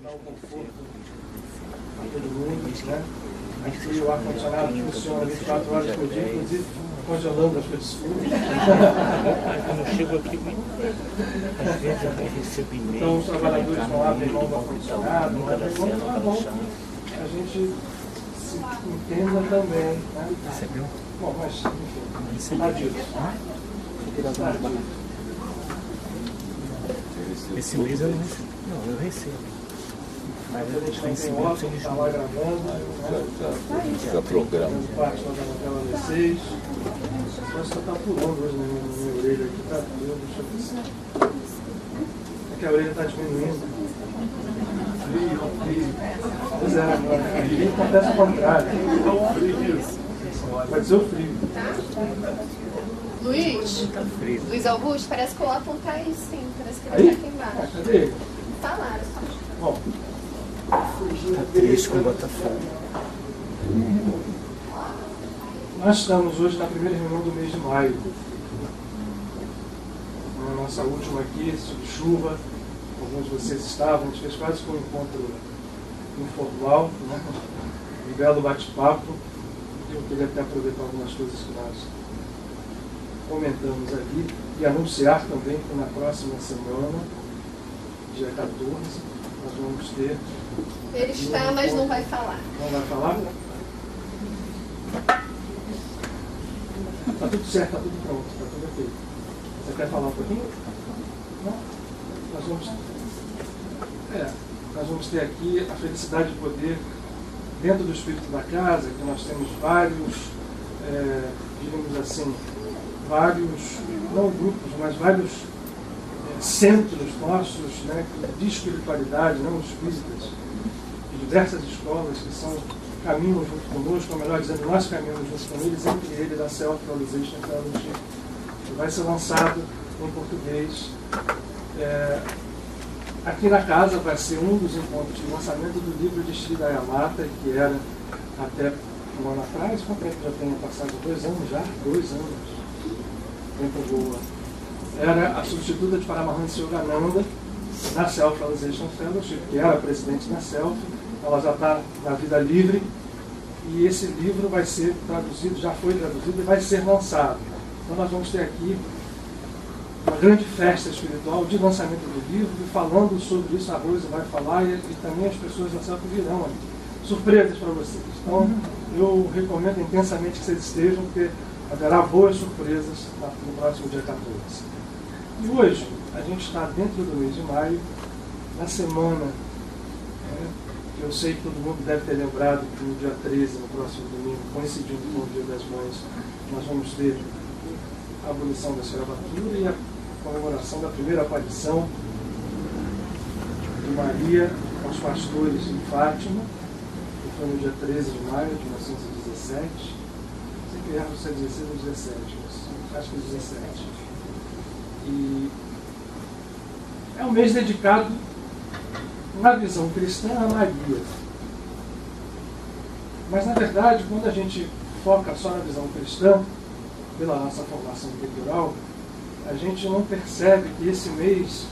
dar o conforto a todo mundo, né? Aqui o ar-condicionado funciona 24 horas por dia, inclusive congelando as pessoas. Quando eu chego aqui, às vezes eu recebo e-mail. Então os trabalhadores vão lá, abrir mão do ar-condicionado, não abrem mão, então é bom a gente se entenda também. Né? Recebeu? Bom, mas enfim, adiós. Esse mês eu não recebo. Não, eu recebo. Mas A gente não tem óculos, está lá gravando, Fica programa. fazendo parte da novela V6. Só está pulando hoje na minha orelha aqui, tá doendo, deixa eu ver. É que a orelha está diminuindo. Frio. Pois é, agora. Frio acontece ao contrário. Vai dizer o frio. Luiz Augusto, parece que o Otton tá aí sim, parece que ele Aí? tá aqui embaixo. Cadê ele? Falaram. Bom. Tá triste com o Botafogo. Nós estamos hoje na primeira reunião do mês de maio. Na nossa última aqui, sob chuva, alguns de vocês estavam, a gente fez quase que um encontro informal, né? Um belo bate-papo. Eu queria até aproveitar algumas coisas que nós comentamos ali e anunciar também que na próxima semana, dia 14, nós vamos ter... Ele está, mas não vai falar. Não vai falar? Está tudo certo, está tudo pronto, está tudo ok. Você quer falar um pouquinho? Não? Nós vamos ter aqui a felicidade de poder, dentro do espírito da casa, que nós temos vários, digamos assim, não grupos, mas vários centros nossos, né, de espiritualidade, não espíritas, de diversas escolas que caminham junto conosco, ou melhor dizendo, nós caminhamos junto com eles, entre eles a Self-Realization Fellowship, que vai ser lançado em português. Aqui na casa vai ser um dos encontros de lançamento do livro de Sri Dayamata, que era até um ano atrás, quanto tempo já tem passado? 2 anos já? 2 anos. Tempo boa. Era a substituta de Paramahansa Yogananda, da Self-Realization Fellowship, que era presidente da Self. Ela já está na vida livre, e esse livro vai ser traduzido, já foi traduzido e vai ser lançado. Então nós vamos ter aqui uma grande festa espiritual de lançamento do livro, e falando sobre isso, a Rosa vai falar, e também as pessoas da Self virão aqui. Surpresas para vocês. Então eu recomendo intensamente que vocês estejam, porque haverá boas surpresas no próximo dia 14. E hoje, a gente está dentro do mês de maio, na semana, eu sei que todo mundo deve ter lembrado que no dia 13, no próximo domingo, coincidindo com o Dia das Mães, nós vamos ter a abolição da escravatura e a comemoração da primeira aparição de Maria aos pastores em Fátima, que foi no dia 13 de maio de 1917. Sei que erro se é 16 ou 17, mas acho que é 17. E é um mês dedicado, na visão cristã, a Maria. Mas, na verdade, quando a gente foca só na visão cristã, pela nossa formação cultural, a gente não percebe que esse mês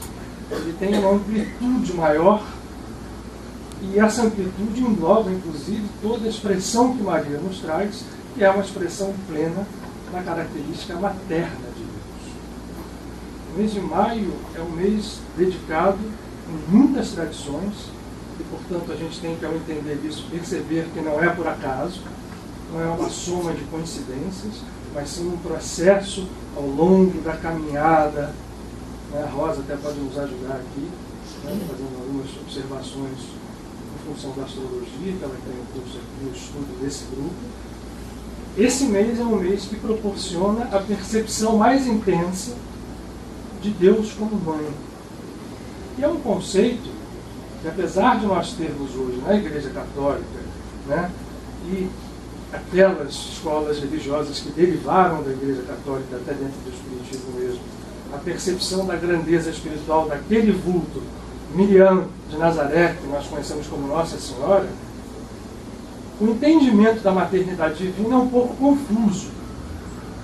ele tem uma amplitude maior, e essa amplitude engloba, inclusive, toda a expressão que Maria nos traz, que é uma expressão plena da característica materna de Deus. O mês de maio é um mês dedicado em muitas tradições, e, portanto, a gente tem que, ao entender isso, perceber que não é por acaso, não é uma soma de coincidências, mas sim um processo ao longo da caminhada. A Rosa até pode nos ajudar aqui, fazendo algumas observações em função da astrologia, que ela tem um curso aqui no estudo desse grupo. Esse mês é um mês que proporciona a percepção mais intensa de Deus como mãe. E é um conceito que, apesar de nós termos hoje na Igreja Católica, e aquelas escolas religiosas que derivaram da Igreja Católica até dentro do Espiritismo mesmo, a percepção da grandeza espiritual daquele vulto, Miriam de Nazaré, que nós conhecemos como Nossa Senhora, o entendimento da maternidade divina é um pouco confuso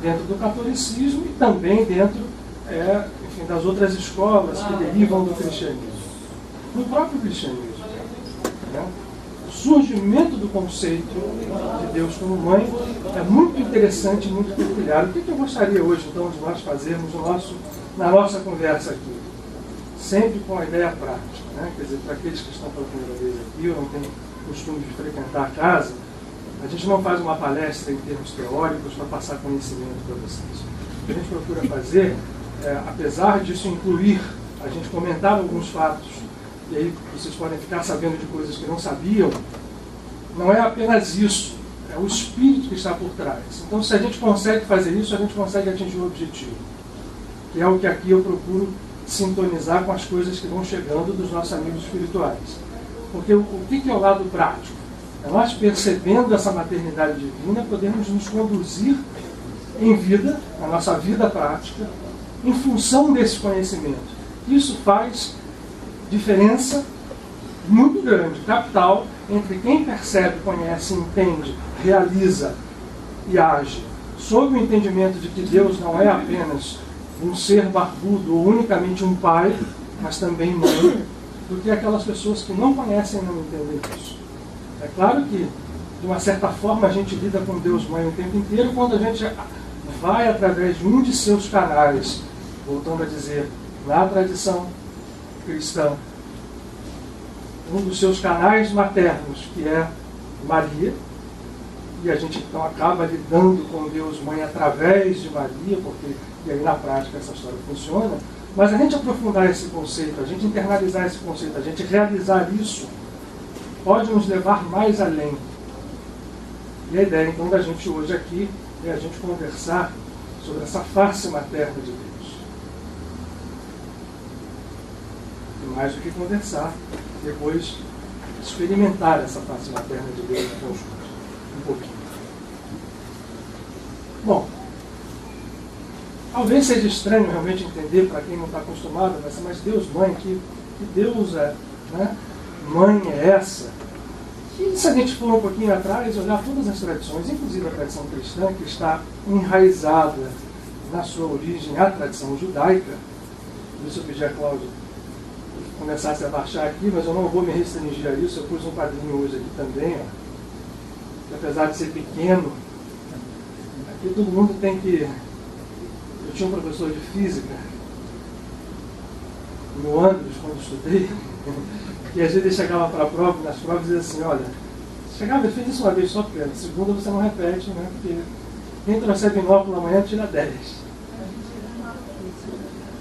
dentro do catolicismo e também dentro das outras escolas que derivam do cristianismo. No próprio cristianismo, né? O surgimento do conceito de Deus como mãe é muito interessante e muito peculiar. O que eu gostaria hoje, então, de nós fazermos na nossa conversa aqui? Sempre com a ideia prática, né? Quer dizer, para aqueles que estão pela primeira vez aqui, ou não têm costume de frequentar a casa, a gente não faz uma palestra em termos teóricos para passar conhecimento para vocês. O que a gente procura fazer, apesar disso incluir a gente comentar alguns fatos, e aí vocês podem ficar sabendo de coisas que não sabiam, não é apenas isso, é o espírito que está por trás. Então, se a gente consegue fazer isso, a gente consegue atingir o objetivo, que é o que aqui eu procuro sintonizar com as coisas que vão chegando dos nossos amigos espirituais. Porque o que é o lado prático? É nós, percebendo essa maternidade divina, podemos nos conduzir em vida, a nossa vida prática, em função desse conhecimento. Isso faz diferença muito grande, capital, entre quem percebe, conhece, entende, realiza e age, sob o entendimento de que Deus não é apenas um ser barbudo ou unicamente um pai, mas também mãe, do que aquelas pessoas que não conhecem e não entendem isso. É claro que, de uma certa forma, a gente lida com Deus Mãe o tempo inteiro quando a gente vai através de um de seus canais, voltando a dizer, na tradição cristã, um dos seus canais maternos, que é Maria, e a gente então acaba lidando com Deus Mãe através de Maria, porque e aí na prática essa história funciona, mas a gente aprofundar esse conceito, a gente internalizar esse conceito, a gente realizar isso, pode nos levar mais além. E a ideia então da gente hoje aqui é a gente conversar sobre essa face materna de Deus. E mais do que conversar, depois experimentar essa face materna de Deus em conjunto, um pouquinho. Bom, talvez seja estranho realmente entender para quem não está acostumado, mas Deus Mãe, que Deus é, né? Mãe é essa? E se a gente for um pouquinho atrás, olhar todas as tradições, inclusive a tradição cristã, que está enraizada na sua origem, a tradição judaica, por isso eu pedi a Cláudia que começasse a baixar aqui, mas eu não vou me restringir a isso, eu pus um quadrinho hoje aqui também, ó, que apesar de ser pequeno, aqui todo mundo tem que... Eu tinha um professor de física, no Andros, quando estudei, e às vezes ele chegava para a prova, nas provas, e dizia assim, olha, chegava, ele fez isso uma vez só, porque na segunda você não repete, né? Porque quem trouxer binóculo amanhã tira 10.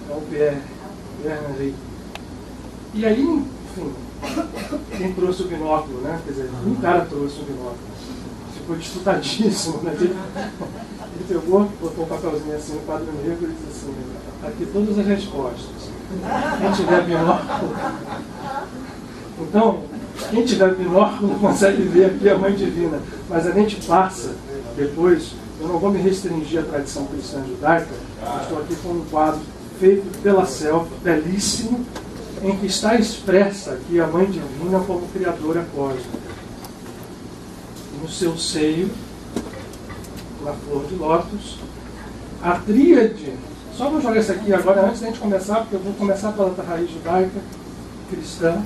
É o Pierre Henry. E aí, enfim, quem trouxe o binóculo, né? Quer dizer, um cara trouxe o binóculo. Ficou disputadíssimo, né? Ele pegou, botou um papelzinho assim no quadro negro e disse assim, aqui todas as respostas. Quem tiver binóculo... Então, quem tiver binóculo consegue ver aqui a Mãe Divina, mas a gente passa depois, eu não vou me restringir à tradição cristã judaica, eu estou aqui com um quadro feito pela Selva, belíssimo, em que está expressa aqui a Mãe Divina como criadora cósmica. No seu seio, na flor de lótus, a tríade, só vou jogar isso aqui agora antes da gente começar, porque eu vou começar pela raiz judaica, cristã,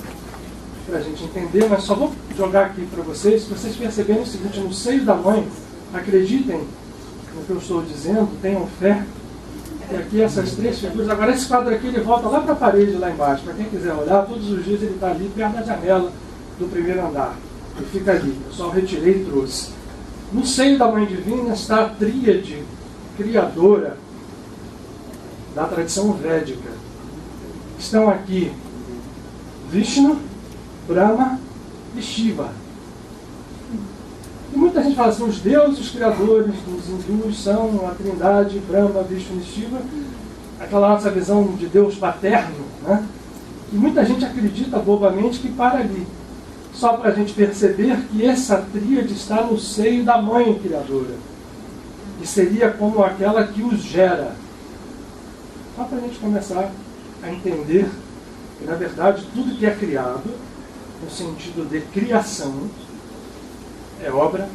para a gente entender, mas só vou jogar aqui para vocês perceberem o seguinte, no seio da mãe, acreditem no que eu estou dizendo, tenham fé, e aqui essas três figuras, agora esse quadro aqui ele volta lá para a parede lá embaixo, para quem quiser olhar, todos os dias ele está ali perto da janela do primeiro andar, e fica ali, eu só retirei e trouxe. No seio da Mãe Divina está a tríade criadora da tradição védica. Estão aqui Vishnu, Brahma e Shiva. E muita gente fala assim, os deuses criadores dos hindus são a trindade, Brahma, Vishnu e Shiva, aquela nossa visão de Deus paterno, né? E muita gente acredita bobamente que para ali, só para a gente perceber que essa tríade está no seio da Mãe Criadora, que seria como aquela que os gera. Só para a gente começar a entender que, na verdade, tudo que é criado, no sentido de criação, é obra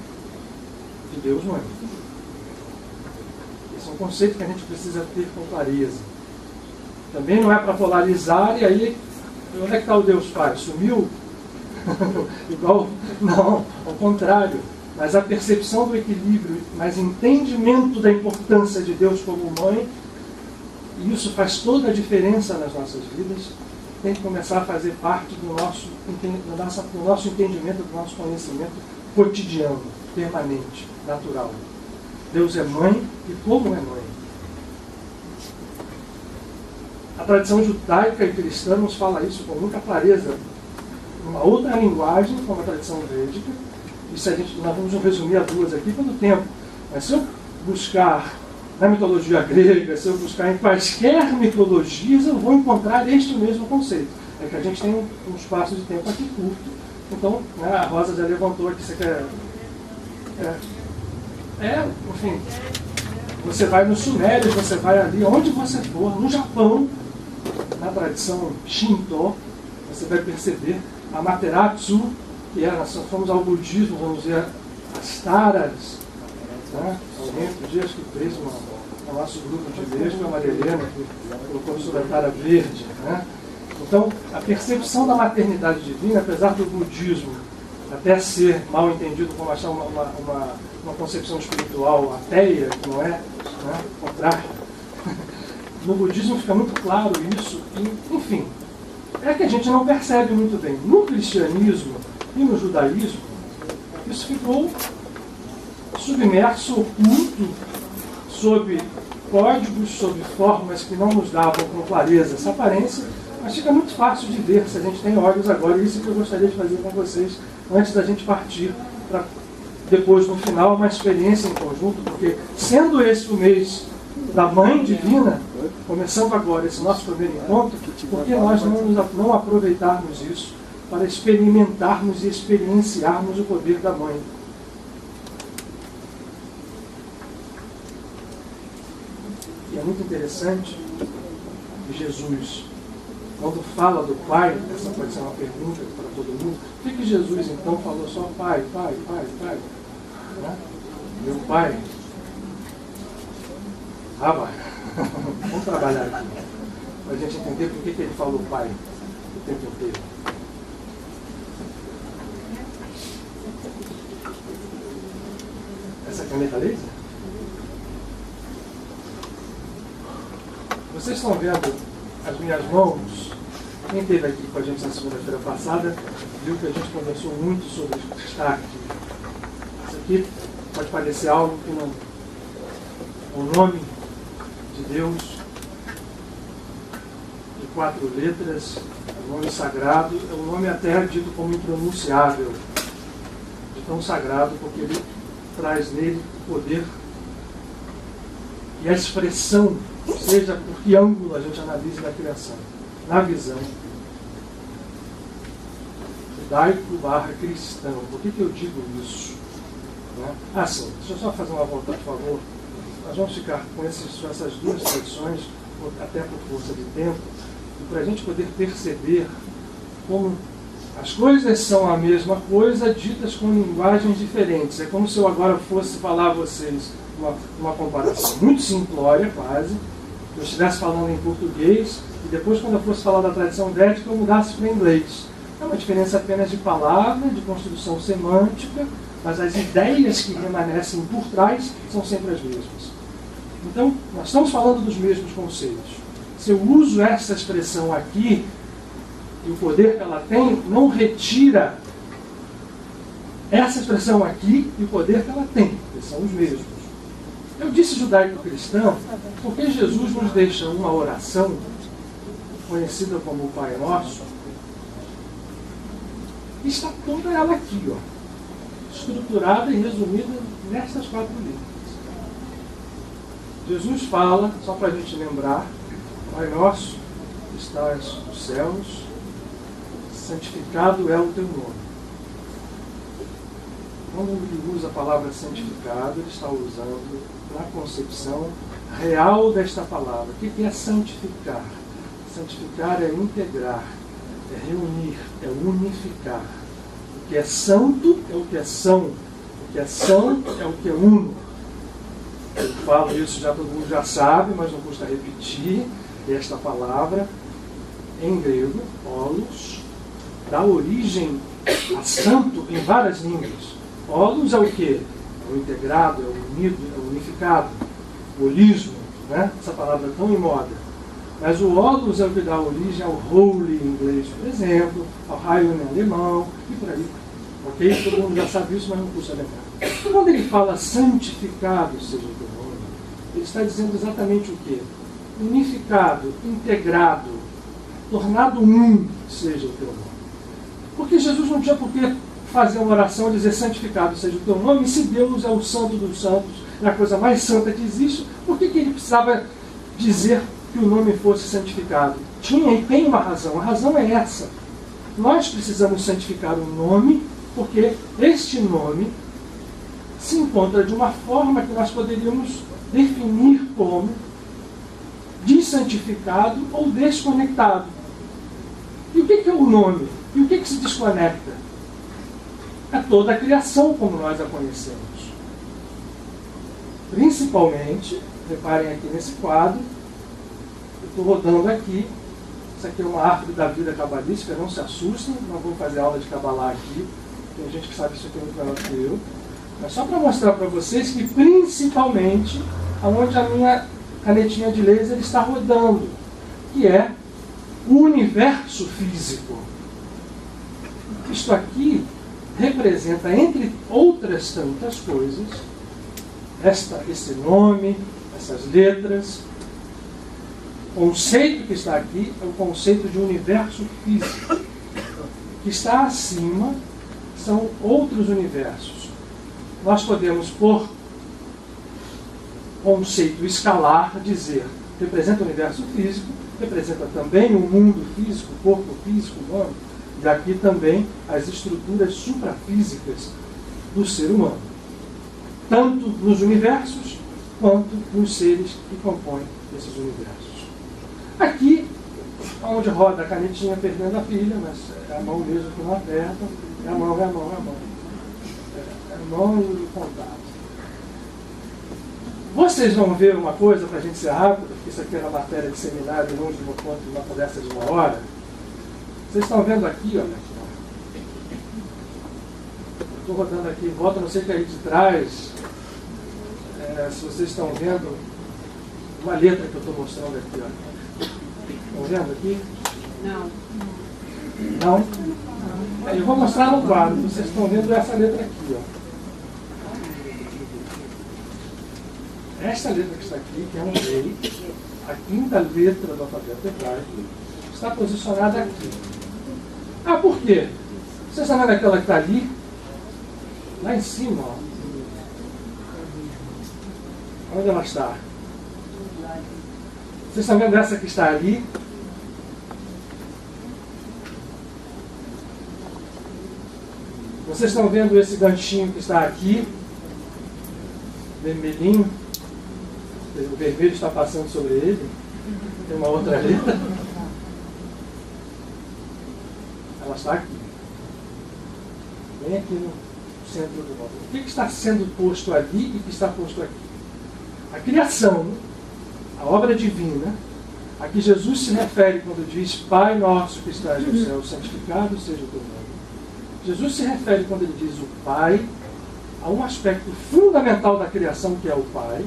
de Deus Mãe. Esse é um conceito que a gente precisa ter com clareza. Também não é para polarizar, e aí, onde é que está o Deus Pai? Sumiu? igual, não, ao contrário. Mas a percepção do equilíbrio, mas entendimento da importância de Deus como mãe, e isso faz toda a diferença nas nossas vidas, tem que começar a fazer parte do nosso entendimento, do nosso conhecimento cotidiano, permanente, natural. Deus é mãe e como é mãe. A tradição judaica e cristã nos fala isso com muita clareza, numa outra linguagem, como a tradição védica. Isso nós vamos resumir a duas aqui pelo tempo. Mas se eu buscar na mitologia grega, se eu buscar em quaisquer mitologias, eu vou encontrar este mesmo conceito. É que a gente tem um espaço de tempo aqui curto. Então, né, a Rosa já levantou aqui, você quer... enfim, você vai nos Sumérios, você vai ali, onde você for, no Japão, na tradição Shinto, você vai perceber a Amaterasu, que é, nós fomos ao budismo, vamos ver as taras, né? Alguém outro dia acho que fez no nosso grupo de mesmo, a Maria Helena, que colocou sobre a tara verde, né? Então, a percepção da maternidade divina, apesar do budismo até ser mal entendido como achar uma concepção espiritual ateia, que não é, né? Ao contrário. No budismo fica muito claro isso, e, enfim, é que a gente não percebe muito bem. No cristianismo e no judaísmo, isso ficou submerso, oculto, sob códigos, sob formas que não nos davam com clareza essa aparência, mas fica muito fácil de ver se a gente tem olhos agora. E isso que eu gostaria de fazer com vocês antes da gente partir para depois, no final, uma experiência em conjunto, porque sendo esse o mês da Mãe Divina, começando agora esse nosso primeiro encontro, por que nós não aproveitarmos isso para experimentarmos e experienciarmos o poder da Mãe? E é muito interessante que Jesus, quando fala do Pai, essa pode ser uma pergunta para todo mundo, por que Jesus então falou só Pai, Pai, Pai, Pai? Né? Meu Pai, vai. Vamos trabalhar aqui, para a gente entender por que ele falou Pai o tempo inteiro. Essa caneta laser? Vocês estão vendo as minhas mãos? Quem esteve aqui com a gente na segunda-feira passada viu que a gente conversou muito sobre o que está aqui. Isso aqui pode parecer algo que não... O nome de Deus, de 4 letras, o nome sagrado, é um nome até dito como impronunciável, de tão sagrado, porque ele traz nele o poder e a expressão, seja por que ângulo a gente analise na criação, na visão judaico/cristão. Por que eu digo isso? Né? Sim, deixa eu só fazer uma volta, por favor. Nós vamos ficar com essas duas tradições, até por força de tempo, e para a gente poder perceber como as coisas são a mesma coisa, ditas com linguagens diferentes. É como se eu agora fosse falar a vocês uma comparação muito simplória, quase, que eu estivesse falando em português, e depois, quando eu fosse falar da tradição védica, eu mudasse para inglês. É uma diferença apenas de palavra, de construção semântica, mas as ideias que permanecem por trás são sempre as mesmas. Então, nós estamos falando dos mesmos conceitos. Se eu uso essa expressão aqui, e o poder que ela tem, não retira essa expressão aqui e o poder que ela tem, que são os mesmos. Eu disse judaico-cristão porque Jesus nos deixa uma oração conhecida como o Pai Nosso, e está toda ela aqui, ó, estruturada e resumida nestas 4 letras. Jesus fala, só para a gente lembrar, Pai Nosso, que estás nos céus, santificado é o teu nome. Quando ele usa a palavra santificado, ele está usando na concepção real desta palavra. O que é santificar? Santificar é integrar, é reunir, é unificar. O que é santo é o que é são. O que é são é o que é uno. Eu falo isso, já todo mundo já sabe, mas não custa repetir esta palavra em grego, holos, dá origem a santo em várias línguas. Holos é o quê? É o integrado, é o unido, é o unificado. Holismo, né? Essa palavra é tão em moda. Mas o holos é o que dá origem ao holy em inglês, por exemplo, ao heiligen em alemão, e por aí. Ok? Todo mundo já sabe isso, mas não custa lembrar. Quando ele fala santificado seja o teu nome, ele está dizendo exatamente o quê? Unificado, integrado, tornado um seja o teu nome. Porque Jesus não tinha por que fazer uma oração e dizer santificado seja o teu nome, e se Deus é o santo dos santos, é a coisa mais santa que existe, por que ele precisava dizer que o nome fosse santificado? Tinha e tem uma razão. A razão é essa. Nós precisamos santificar o nome, porque este nome se encontra de uma forma que nós poderíamos definir como desantificado ou desconectado. E o que é o nome? E o que se desconecta? É toda a criação como nós a conhecemos. Principalmente, reparem aqui nesse quadro, eu estou rodando aqui, isso aqui é uma árvore da vida cabalística, não se assustem, não vou fazer aula de cabalá aqui, tem gente que sabe isso aqui muito melhor que eu, mas só para mostrar para vocês que principalmente, aonde a minha canetinha de laser está rodando, que é o universo físico. Isto aqui representa, entre outras tantas coisas, esse nome, essas letras. O conceito que está aqui é o conceito de universo físico. O que está acima são outros universos. Nós podemos, por conceito escalar, dizer representa o universo físico, representa também o mundo físico, o corpo físico humano, e aqui também as estruturas suprafísicas do ser humano. Tanto nos universos, quanto nos seres que compõem esses universos. Aqui, onde roda a canetinha perdendo a pilha, mas é a mão mesmo que não aperta, é a mão. É a mão e o contato. Vocês vão ver uma coisa, para a gente ser rápido, porque isso aqui é uma matéria de seminário, longe de uma conversa de uma hora. Vocês estão vendo aqui, olha aqui. Estou rodando aqui em volta, não sei o que é aí de trás. Se vocês estão vendo uma letra que eu estou mostrando aqui, olha. Estão vendo aqui? Não. Não? Eu vou mostrar no quadro. Vocês estão vendo essa letra aqui, ó. Esta letra que está aqui, que é um rei, a quinta letra do alfabeto hebraico, está posicionada aqui. Ah, por quê? Vocês estão vendo aquela que está ali? Lá em cima, ó. Onde ela está? Vocês estão vendo essa que está ali? Vocês estão vendo esse ganchinho que está aqui? Vermelhinho? O vermelho está passando sobre ele. Tem uma outra letra. Ela está aqui. Bem aqui no centro do módulo. O que está sendo posto ali e o que está posto aqui? A criação, a obra divina, a que Jesus se refere quando diz Pai nosso que estás no céu, santificado seja o teu nome. Jesus se refere quando ele diz o Pai a um aspecto fundamental da criação que é o Pai,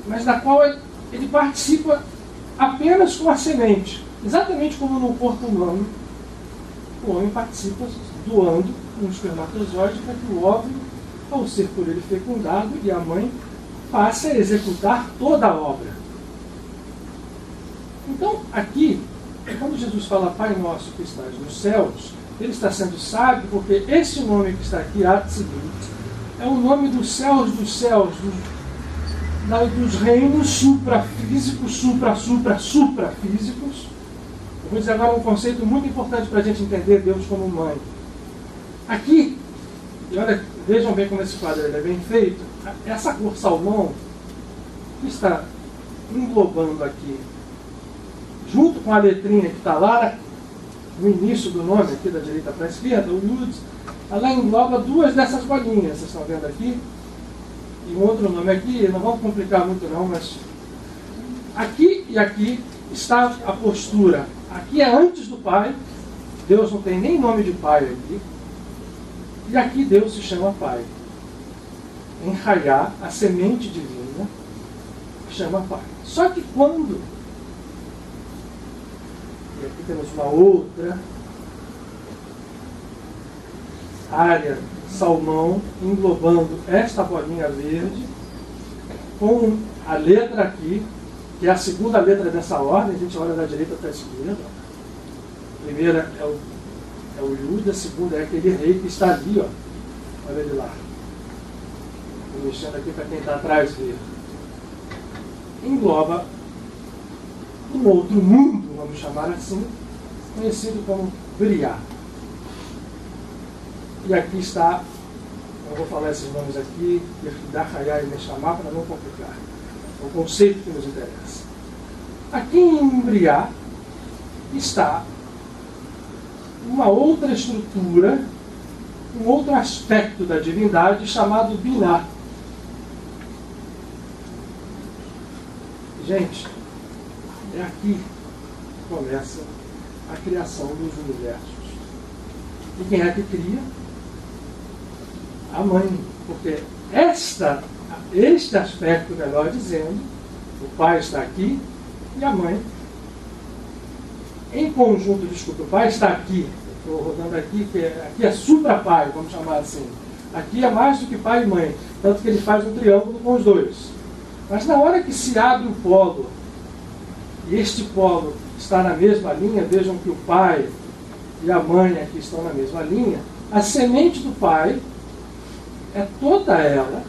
mas da qual ele participa apenas com a semente. Exatamente como no corpo humano, o homem participa doando um espermatozoide para que o óvulo, ao ser por ele fecundado, e a mãe passe a executar toda a obra. Então, aqui, quando Jesus fala Pai nosso que estás nos céus, ele está sendo sábio porque esse nome que está aqui, Atzilut, é o nome dos céus, dos reinos suprafísicos, suprafísicos. Eu vou dizer agora um conceito muito importante para a gente entender Deus como mãe. Aqui, e olha, vejam bem como esse quadro é bem feito, essa cor salmão que está englobando aqui, junto com a letrinha que está lá no início do nome, aqui da direita para a esquerda, o Yud, ela engloba duas dessas bolinhas, vocês estão vendo aqui, e um outro nome aqui, não vamos complicar muito não, mas aqui e aqui está a postura. Aqui é antes do Pai, Deus não tem nem nome de pai aqui. E aqui Deus se chama pai. Em Hayá, a semente divina chama pai. Só que quando... E aqui temos uma outra área salmão englobando esta bolinha verde com a letra aqui, que é a segunda letra dessa ordem. A gente olha da direita para a esquerda. A primeira é o Yud, a segunda é aquele rei que está ali, ó. Olha ele lá. Estou mexendo aqui para quem está atrás ver. Engloba um outro mundo, vamos chamar assim, conhecido como Briá. E aqui está, eu vou falar esses nomes aqui, Yehidá, e Neshamá, para não complicar. É o conceito que nos interessa. Aqui em Briá está uma outra estrutura, um outro aspecto da divindade chamado Biná. Gente, é aqui que começa a criação dos universos. E quem é que cria? A mãe. Porque este aspecto, melhor dizendo, o pai está aqui e a mãe, em conjunto, desculpa, o pai está aqui, estou rodando aqui, aqui é supra-pai, vamos chamar assim. Aqui é mais do que pai e mãe, tanto que ele faz um triângulo com os dois. Mas na hora que se abre o polo, e este polo está na mesma linha, vejam que o pai e a mãe aqui estão na mesma linha, a semente do pai é toda ela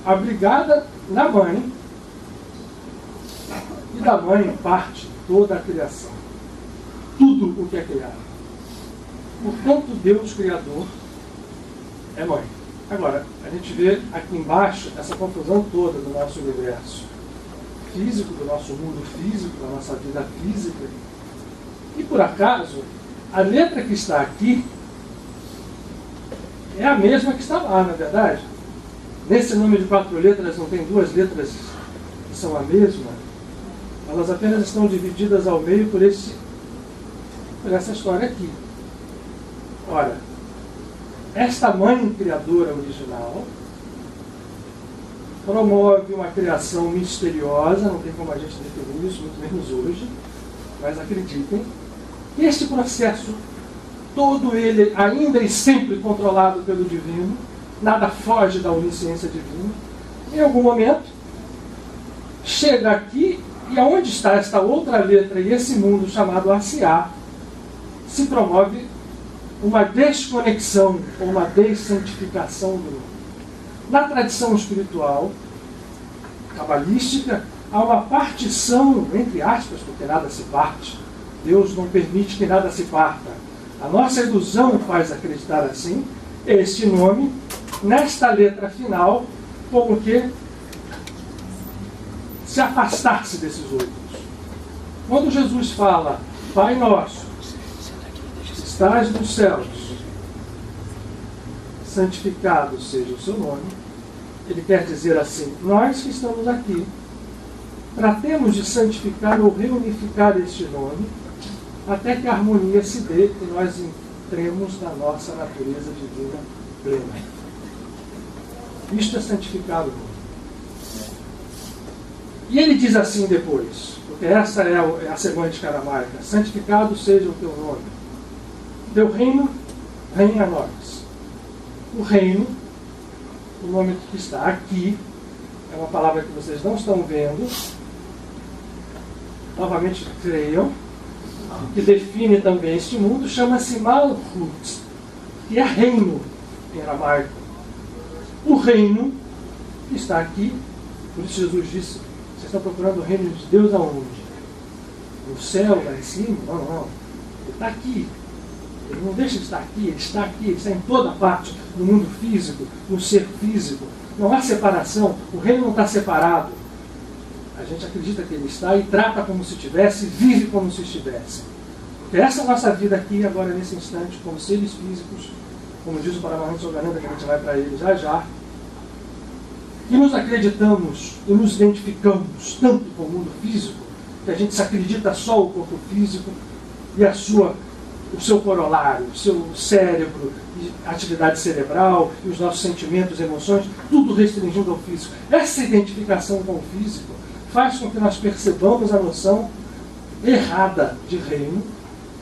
abrigada na mãe, e da mãe parte toda a criação. Tudo o que é criado. Portanto, Deus Criador é mãe. Agora, a gente vê aqui embaixo essa confusão toda do nosso universo físico, do nosso mundo físico, da nossa vida física. E por acaso, a letra que está aqui é a mesma que está lá, na verdade. Nesse nome de 4 letras não tem 2 letras que são a mesma. Elas apenas estão divididas ao meio por essa história aqui. Ora, esta mãe criadora original promove uma criação misteriosa, não tem como a gente definir isso, muito menos hoje, mas acreditem, este processo, todo ele ainda e sempre controlado pelo divino, nada foge da onisciência divina, em algum momento, chega aqui, e aonde está esta outra letra e esse mundo chamado Asiá, se promove uma desconexão ou uma dessantificação do mundo. Na tradição espiritual, cabalística, há uma partição, entre aspas, porque nada se parte. Deus não permite que nada se parta. A nossa ilusão faz acreditar assim, este nome, nesta letra final, como que se afastar-se desses outros. Quando Jesus fala, Pai nosso, estás nos céus, santificado seja o seu nome, ele quer dizer assim, nós que estamos aqui, tratemos de santificar ou reunificar este nome, até que a harmonia se dê e nós entremos na nossa natureza divina plena. Isto é santificar o nome. E ele diz assim depois, porque essa é a semântica aramaica, santificado seja o teu nome. Teu reino venha a nós. O reino, o nome que está aqui, é uma palavra que vocês não estão vendo. Novamente creiam, que define também este mundo, chama-se Malchut, que é reino em aramaico. O reino que está aqui, por isso Jesus disse, vocês estão procurando o reino de Deus aonde? No céu, lá em cima? Não, não. Ele está aqui. Ele não deixa de estar aqui, ele está aqui, ele está em toda parte, no mundo físico, no ser físico. Não há separação, o reino não está separado. A gente acredita que ele está e trata como se estivesse, vive como se estivesse. Porque essa é a nossa vida aqui, agora, nesse instante, como seres físicos, como diz o Paramahansa Yogananda, que a gente vai para ele já já, que nos acreditamos e nos identificamos tanto com o mundo físico, que a gente se acredita só o corpo físico e a sua o seu corolário, o seu cérebro, atividade cerebral, e os nossos sentimentos, emoções, tudo restringindo ao físico. Essa identificação com o físico faz com que nós percebamos a noção errada de reino.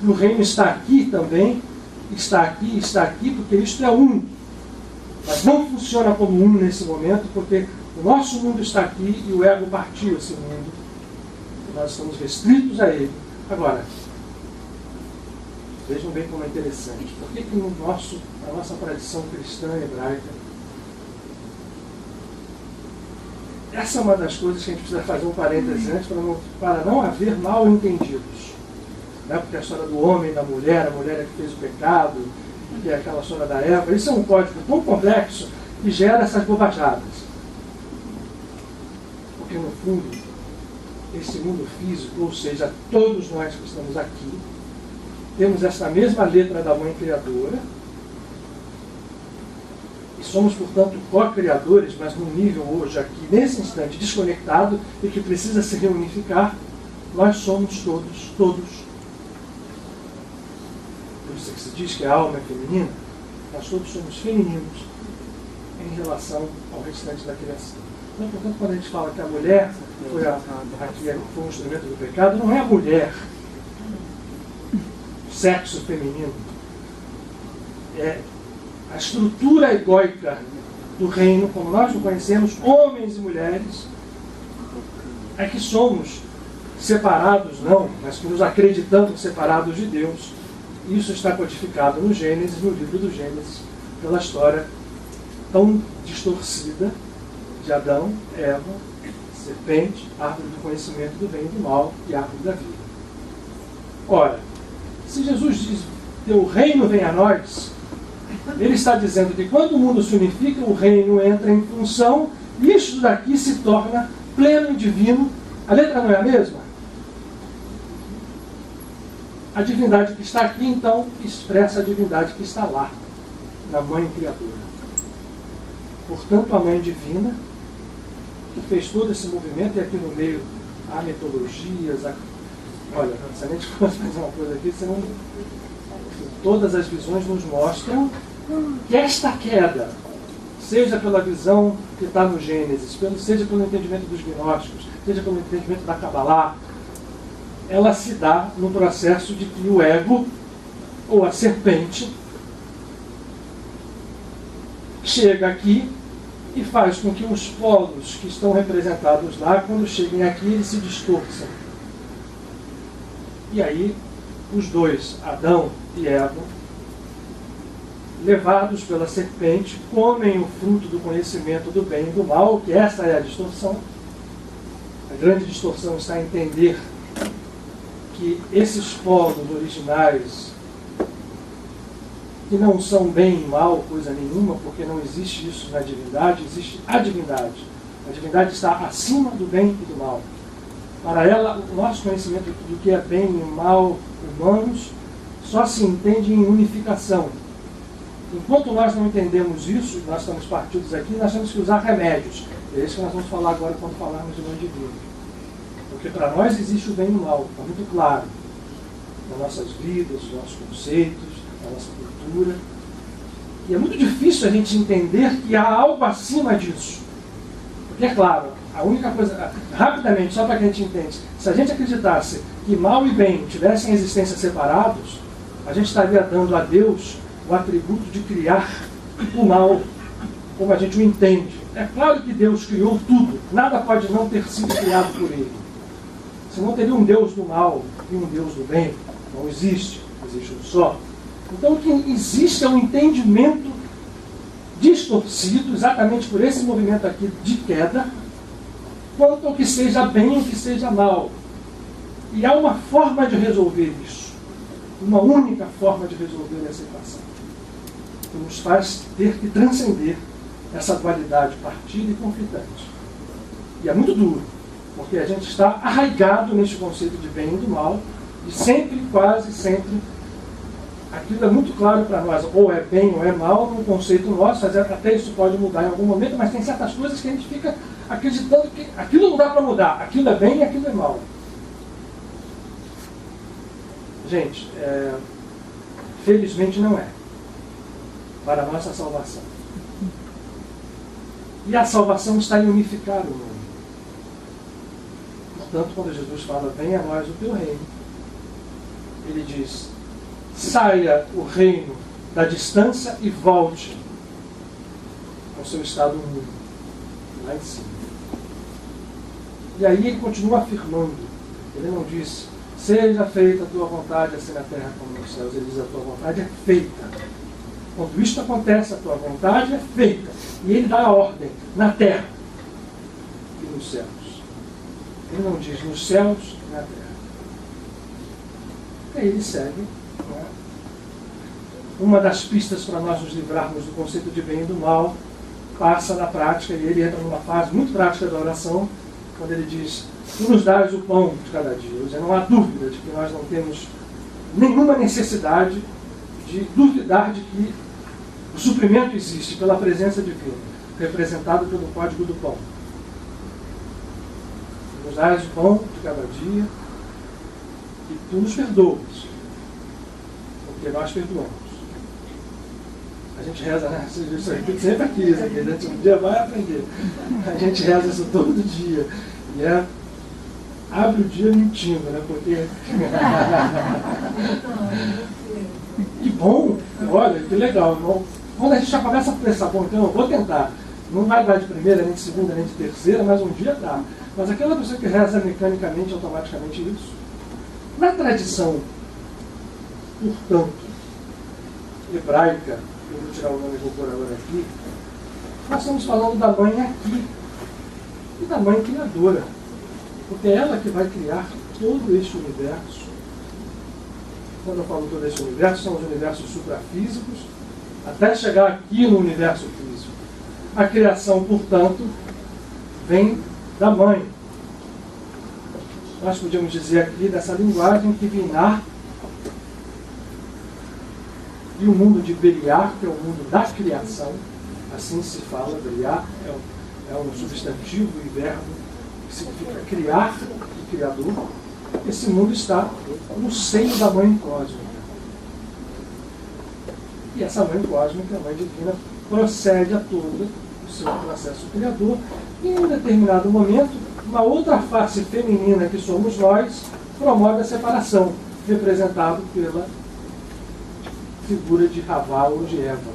E o reino está aqui também, está aqui, porque isto é um. Mas não funciona como um nesse momento, porque o nosso mundo está aqui e o ego partiu esse mundo. E nós estamos restritos a ele. Agora, vejam bem como é interessante. Por que na nossa tradição cristã hebraica, essa é uma das coisas que a gente precisa fazer um parêntese antes para não haver mal entendidos. Né? Porque a história do homem e da mulher, a mulher é que fez o pecado, que é aquela história da Eva, isso é um código tão complexo que gera essas bobajadas. Porque no fundo, esse mundo físico, ou seja, todos nós que estamos aqui, temos essa mesma letra da Mãe Criadora, e somos, portanto, co-criadores, mas num nível hoje aqui, nesse instante, desconectado, e que precisa se reunificar. Nós somos todos. Por isso que se diz que a alma é feminina, nós todos somos femininos em relação ao restante da criação. Então, portanto, quando a gente fala que a mulher foi um instrumento do pecado, não é a mulher, sexo feminino, é a estrutura egóica do reino, como nós o conhecemos, homens e mulheres, é que somos separados, não, mas que nos acreditamos separados de Deus. Isso está codificado no Gênesis, no livro do Gênesis, pela história tão distorcida de Adão, Eva, serpente, árvore do conhecimento do bem e do mal e árvore da vida. Ora, se Jesus diz que o reino vem a nós, ele está dizendo que quando o mundo se unifica, o reino entra em função, e isso daqui se torna pleno e divino. A letra não é a mesma? A divindade que está aqui, então, expressa a divindade que está lá, na Mãe Criadora. Portanto, a Mãe Divina, que fez todo esse movimento, e aqui no meio há mitologias, olha, se a gente fosse fazer uma coisa aqui, senão todas as visões nos mostram que esta queda, seja pela visão que está no Gênesis, seja pelo entendimento dos gnósticos, seja pelo entendimento da Kabbalah, ela se dá no processo de que o ego, ou a serpente, chega aqui e faz com que os polos que estão representados lá, quando cheguem aqui, eles se distorçam. E aí, os dois, Adão e Eva, levados pela serpente, comem o fruto do conhecimento do bem e do mal, que essa é a distorção. A grande distorção está em entender que esses polos originais, que não são bem e mal, coisa nenhuma, porque não existe isso na divindade, existe a divindade. A divindade está acima do bem e do mal. Para ela, o nosso conhecimento do que é bem e mal humanos só se entende em unificação. Enquanto nós não entendemos isso, nós estamos partidos aqui, nós temos que usar remédios. É isso que nós vamos falar agora quando falarmos de Mãe Divina. Porque para nós existe o bem e o mal, está muito claro. Nas nossas vidas, nos nossos conceitos, na nossa cultura. E é muito difícil a gente entender que há algo acima disso. Porque, é claro, a única coisa, rapidamente, só para que a gente entenda, se a gente acreditasse que mal e bem tivessem existência separados, a gente estaria dando a Deus o atributo de criar o mal, como a gente o entende. É claro que Deus criou tudo, nada pode não ter sido criado por Ele. Senão teria um Deus do mal e um Deus do bem. Não existe, existe um só. Então o que existe é um entendimento distorcido, exatamente por esse movimento aqui de queda, quanto ao que seja bem e o que seja mal. E há uma forma de resolver isso. Uma única forma de resolver essa equação. Que nos faz ter que transcender essa dualidade partida e conflitante. E é muito duro, porque a gente está arraigado neste conceito de bem e do mal, e sempre, quase sempre, aquilo é muito claro para nós, ou é bem ou é mal, no conceito nosso, até isso pode mudar em algum momento, mas tem certas coisas que a gente fica acreditando que aquilo não dá para mudar, aquilo é bem e aquilo é mal. Gente, Felizmente não é. Para a nossa salvação. E a salvação está em unificar o mundo. Portanto, quando Jesus fala, venha a nós o teu reino, ele diz, saia o reino da distância e volte ao seu estado único, lá em cima. E aí ele continua afirmando, ele não diz, seja feita a tua vontade, assim na terra como nos céus, ele diz, a tua vontade é feita. Quando isto acontece, a tua vontade é feita. E ele dá a ordem na terra e nos céus. Ele não diz nos céus e na terra. E aí ele segue. Né? Uma das pistas para nós nos livrarmos do conceito de bem e do mal passa na prática, e ele entra numa fase muito prática da oração, quando ele diz, tu nos dás o pão de cada dia. Ou seja, não há dúvida de que nós não temos nenhuma necessidade de duvidar de que o suprimento existe pela presença divina, representado pelo código do pão. Tu nos dás o pão de cada dia e tu nos perdoas, porque nós perdoamos. A gente reza, né? Isso aí sempre aqui, isso aqui, dentro de um dia vai aprender. A gente reza isso todo dia. E abre o dia mentindo, né? Porque. Que bom, olha, que legal. Quando a gente já começa a pensar, bom, então eu vou tentar. Não vai dar de primeira, nem de segunda, nem de terceira, mas um dia dá. Mas aquela pessoa que reza mecanicamente, automaticamente isso. Na tradição, portanto, hebraica, eu vou tirar o nome e vou pôr agora aqui, nós estamos falando da mãe aqui e da mãe criadora. Porque é ela que vai criar todo este universo. Quando eu falo todo este universo, são os universos suprafísicos, até chegar aqui no universo físico. A criação, portanto, vem da mãe. Nós podíamos dizer aqui, dessa linguagem, que Binar e o mundo de Beriar, que é o mundo da criação, assim se fala, Beriar é um substantivo e verbo que significa criar e criador. Esse mundo está no seio da mãe cósmica. E essa mãe cósmica, a mãe divina, procede a todo o seu processo criador. E em um determinado momento, uma outra face feminina que somos nós, promove a separação, representado pela figura de Havá ou de Eva,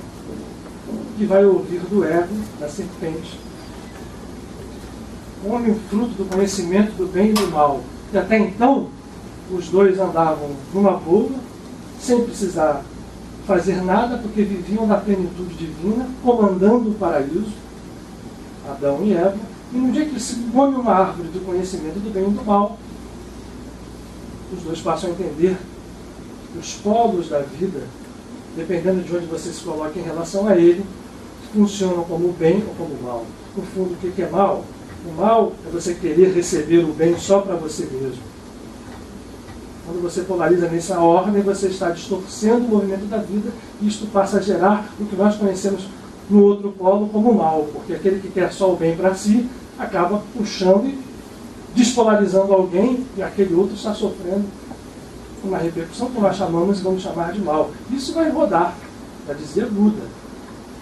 que vai ouvir do ego, da serpente, come o fruto do conhecimento do bem e do mal. E até então, os dois andavam numa boa, sem precisar fazer nada, porque viviam na plenitude divina, comandando o paraíso, Adão e Eva. E no dia que se come uma árvore do conhecimento do bem e do mal, os dois passam a entender que os polos da vida, dependendo de onde você se coloca em relação a ele, funcionam como bem ou como mal. No fundo, o que é mal? O mal é você querer receber o bem só para você mesmo. Quando você polariza nessa ordem, você está distorcendo o movimento da vida, e isto passa a gerar o que nós conhecemos no outro polo como mal, porque aquele que quer só o bem para si acaba puxando e despolarizando alguém, e aquele outro está sofrendo uma repercussão que nós chamamos e vamos chamar de mal. Isso vai rodar, já dizia Buda,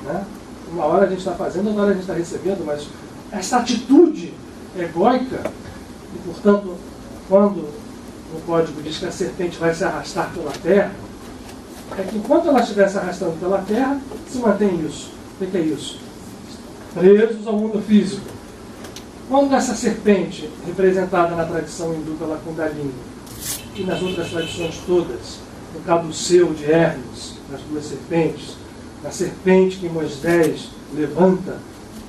né? Uma hora a gente está fazendo, outra hora a gente está recebendo, mas essa atitude egóica, e portanto, quando o código diz que a serpente vai se arrastar pela terra, é que enquanto ela estiver se arrastando pela terra, se mantém isso. O que é isso? Presos ao mundo físico. Quando essa serpente, representada na tradição hindu pela Kundalini, e nas outras tradições todas, no caduceu de Hermes, nas duas serpentes, na serpente que Moisés levanta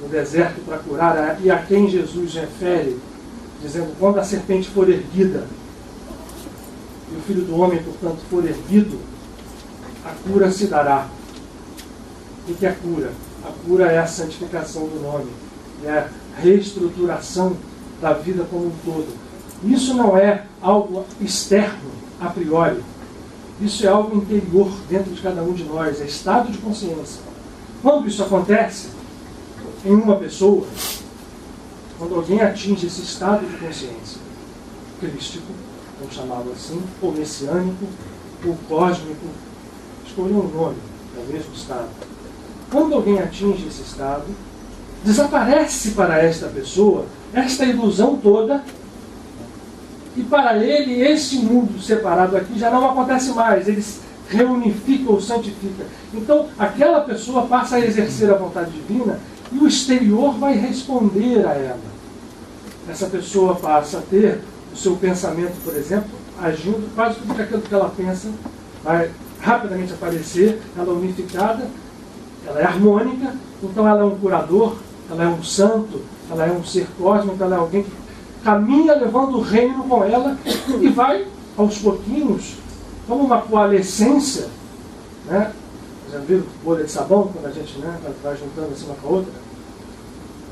no deserto para curar, e a quem Jesus refere, dizendo, quando a serpente for erguida, e o Filho do Homem, portanto, for erguido, a cura se dará. O que é a cura? A cura é a santificação do nome, é a reestruturação da vida como um todo. Isso não é algo externo, a priori. Isso é algo interior dentro de cada um de nós, é estado de consciência. Quando isso acontece em uma pessoa, quando alguém atinge esse estado de consciência crístico, vamos chamá-lo assim, ou messiânico, ou cósmico, escolher um nome para o mesmo estado. Quando alguém atinge esse estado, desaparece para esta pessoa esta ilusão toda, e para ele esse mundo separado aqui já não acontece mais, ele reunifica ou santifica. Então aquela pessoa passa a exercer a vontade divina e o exterior vai responder a ela. Essa pessoa passa a ter o seu pensamento, por exemplo, agindo, quase tudo aquilo que ela pensa vai rapidamente aparecer, ela é unificada, ela é harmônica, então ela é um curador, ela é um santo, ela é um ser cósmico, ela é alguém que caminha levando o reino com ela e vai, aos pouquinhos, como uma coalescência, né? Já viram bolha de sabão, quando a gente, né, vai juntando assim uma com a outra?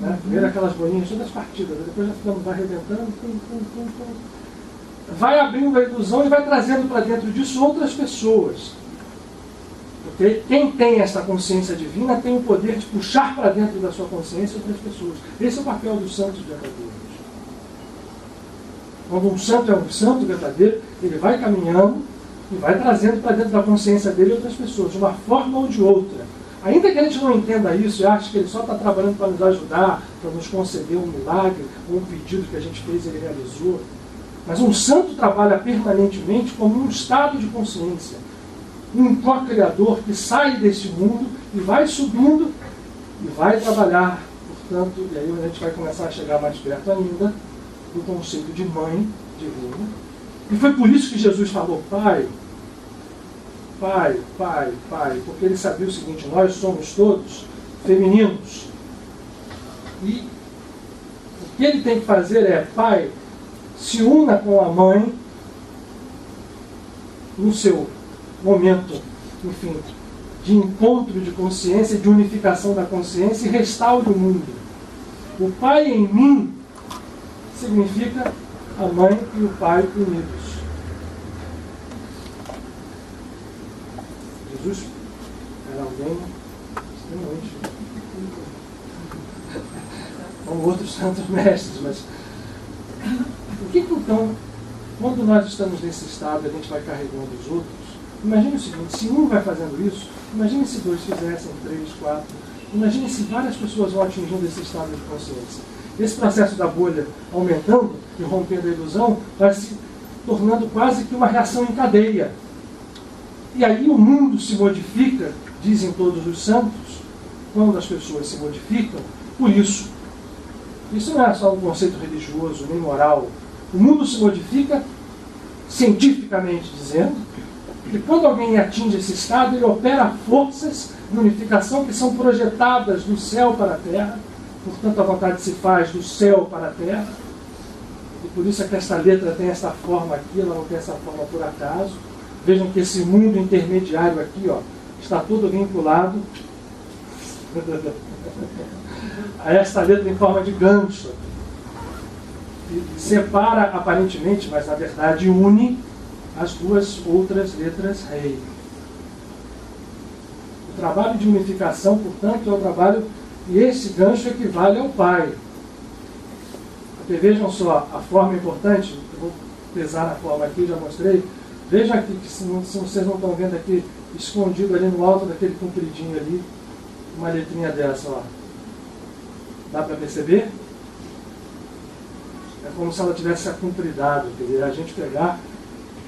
Né? Primeiro aquelas bolinhas todas partidas, depois vai arrebentando, vai abrindo a ilusão e vai trazendo para dentro disso outras pessoas. Porque quem tem esta consciência divina tem o poder de puxar para dentro da sua consciência outras pessoas. Esse é o papel dos santos verdadeiros. Quando um santo é um santo verdadeiro, ele vai caminhando e vai trazendo para dentro da consciência dele outras pessoas, de uma forma ou de outra. Ainda que a gente não entenda isso e ache que ele só está trabalhando para nos ajudar, para nos conceder um milagre, ou um pedido que a gente fez e ele realizou. Mas um santo trabalha permanentemente como um estado de consciência. Um co-criador que sai desse mundo e vai subindo e vai trabalhar, portanto, e aí a gente vai começar a chegar mais perto ainda do conceito de mãe divina. E foi por isso que Jesus falou Pai, Pai, Pai, Pai, porque ele sabia o seguinte: nós somos todos femininos. E o que ele tem que fazer é: Pai, se una com a mãe no seu momento, enfim, de encontro de consciência, de unificação da consciência, e restaure o mundo. O Pai em mim significa a mãe e o pai unidos. Jesus era alguém extremamente, como outros santos mestres, mas o que então, quando nós estamos nesse estado, a gente vai carregando os outros? Imagine o seguinte: se um vai fazendo isso, imagine se dois fizessem, 3, 4, imagine se várias pessoas vão atingindo esse estado de consciência. Esse processo da bolha aumentando e rompendo a ilusão vai se tornando quase que uma reação em cadeia. E aí o mundo se modifica, dizem todos os santos, quando as pessoas se modificam, por isso. Isso não é só um conceito religioso, nem moral. O mundo se modifica, cientificamente dizendo, e quando alguém atinge esse estado, ele opera forças de unificação que são projetadas do céu para a terra. Portanto, a vontade se faz do céu para a terra. E por isso é que esta letra tem essa forma aqui, ela não tem essa forma por acaso. Vejam que esse mundo intermediário aqui, ó, está todo vinculado a esta letra em forma de gancho. E separa aparentemente, mas na verdade une as duas outras letras rei. O trabalho de unificação, portanto, é o trabalho, e esse gancho equivale ao Pai. Porque vejam só, a forma importante, eu vou pesar na forma aqui, já mostrei. Veja aqui, que se vocês não estão vendo aqui, escondido ali no alto daquele compridinho ali, uma letrinha dessa, ó. Dá para perceber? É como se ela tivesse acompridado, quer dizer, a gente pegar,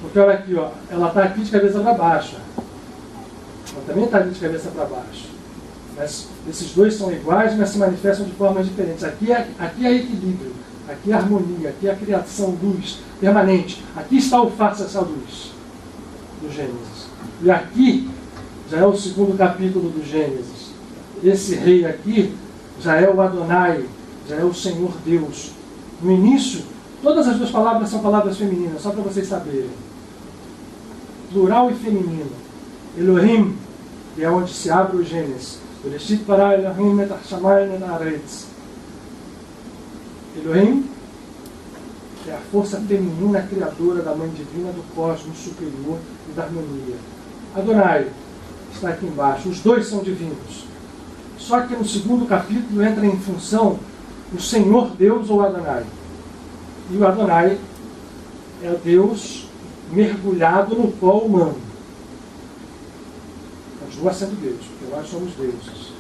porque olha aqui, ó, ela está aqui de cabeça para baixo. Ela também está ali de cabeça para baixo. Mas esses dois são iguais, mas se manifestam de formas diferentes. Aqui é equilíbrio, aqui é harmonia, aqui é a criação, luz permanente. Aqui está o faça essa luz do Gênesis. E aqui já é o segundo capítulo do Gênesis. Esse rei aqui já é o Adonai, já é o Senhor Deus. No início, todas as duas palavras são palavras femininas, só para vocês saberem. Plural e feminino. Elohim, que é onde se abre o Gênesis. Bereshit bara Elohim et hashamayim et haaretz. Elohim é a força feminina criadora da Mãe Divina, do cosmos superior e da harmonia. Adonai está aqui embaixo. Os dois são divinos. Só que no segundo capítulo entra em função o Senhor Deus ou Adonai. E o Adonai é Deus mergulhado no pó humano. continua sendo Deus, porque nós somos deuses.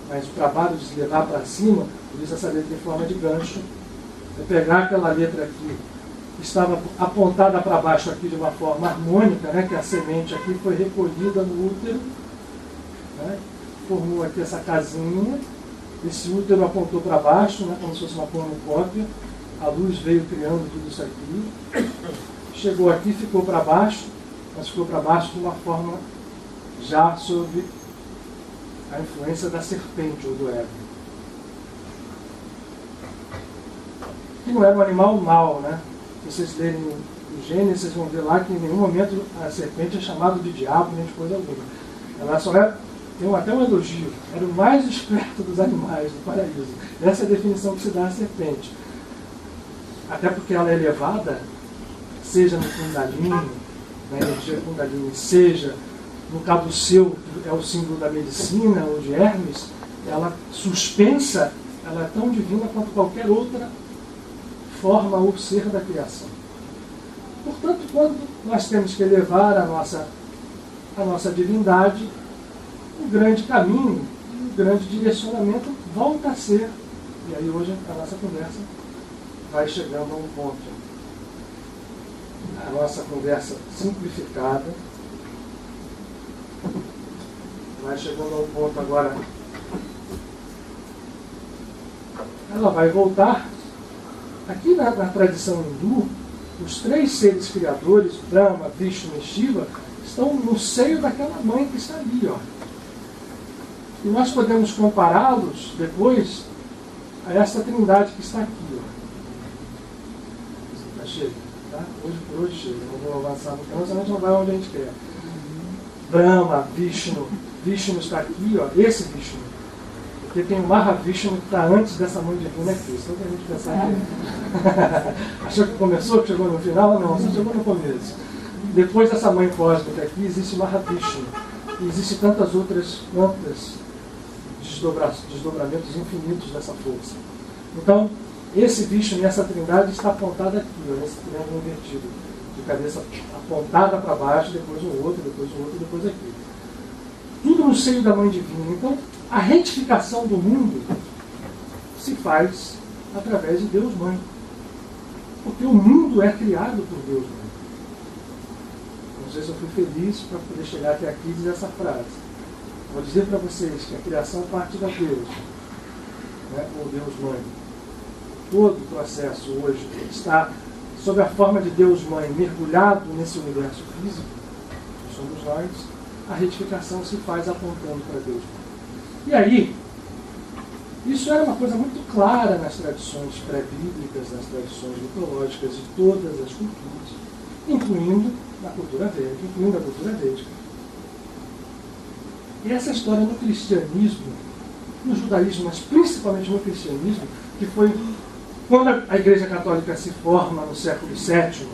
Mas o trabalho de se levar para cima, por isso essa letra em forma de gancho, é pegar aquela letra aqui, que estava apontada para baixo aqui de uma forma harmônica, né, que a semente aqui foi recolhida no útero, né, formou aqui essa casinha, esse útero apontou para baixo, né, como se fosse uma cornucópia, a luz veio criando tudo isso aqui, chegou aqui, ficou para baixo, mas ficou para baixo de uma forma já sob a influência da serpente ou do ego. Que não era um animal mau, né? Se vocês lerem o Gênesis, vocês vão ver lá que em nenhum momento a serpente é chamada de diabo, nem de coisa alguma. Ela só era, tem até um elogio, era o mais esperto dos animais do paraíso. Essa é a definição que se dá à serpente. Até porque ela é elevada, seja no Kundalini, na energia Kundalini, seja no caduceu, que é o símbolo da medicina, ou de Hermes, ela suspensa, ela é tão divina quanto qualquer outra forma ou ser da criação. Portanto, quando nós temos que elevar a nossa divindade, o grande caminho, o grande direcionamento volta a ser, e aí hoje a nossa conversa vai chegando a um ponto. A nossa conversa simplificada vai chegando a um ponto agora. Ela vai voltar. Aqui na tradição hindu, os três seres criadores, Brahma, Vishnu e Shiva, estão no seio daquela mãe que está ali, ó. E nós podemos compará-los depois a essa trindade que está aqui, ó. Tá chega, tá? Hoje por hoje chega. Não vou avançar muito, senão a gente não vai onde a gente quer. Brahma, Vishnu está aqui, ó. Esse Vishnu. Porque tem o Mahavishnu que está antes dessa mãe divina aqui. Só para a gente pensar que achou que começou, que chegou no final? Não, só chegou no começo. Depois dessa mãe cósmica aqui, existe Mahavishnu. E existem tantas outras desdobramentos infinitos dessa força. Então, esse Vishnu e essa trindade está apontada aqui, ó, nesse triângulo invertido. De cabeça apontada para baixo, depois o outro, depois o outro, depois aqui. Tudo no seio da mãe divina. Então, a retificação do mundo se faz através de Deus Mãe. Porque o mundo é criado por Deus Mãe. Não sei se eu fui feliz para poder chegar até aqui e dizer essa frase. Vou dizer para vocês que a criação parte da Deus, né, ou Deus Mãe. Todo o processo hoje está sob a forma de Deus Mãe, mergulhado nesse universo físico, que somos nós. A retificação se faz apontando para Deus Mãe. E aí, isso era uma coisa muito clara nas tradições pré-bíblicas, nas tradições mitológicas de todas as culturas, incluindo a cultura védica. E essa história no cristianismo, no judaísmo, mas principalmente no cristianismo, que foi quando a Igreja Católica se forma no século VII,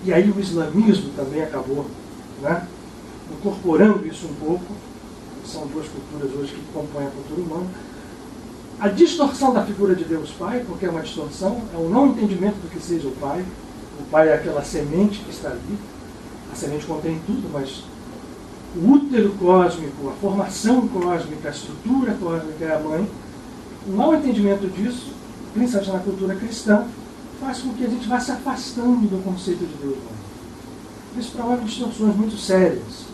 e aí o islamismo também acabou, né, incorporando isso um pouco. São duas culturas hoje que compõem a cultura humana. A distorção da figura de Deus Pai, porque é uma distorção, é o não entendimento do que seja o Pai. O Pai é aquela semente que está ali. A semente contém tudo, mas o útero cósmico, a formação cósmica, a estrutura cósmica é a mãe. O mau entendimento disso, principalmente na cultura cristã, faz com que a gente vá se afastando do conceito de Deus Mãe. Isso promove distorções muito sérias.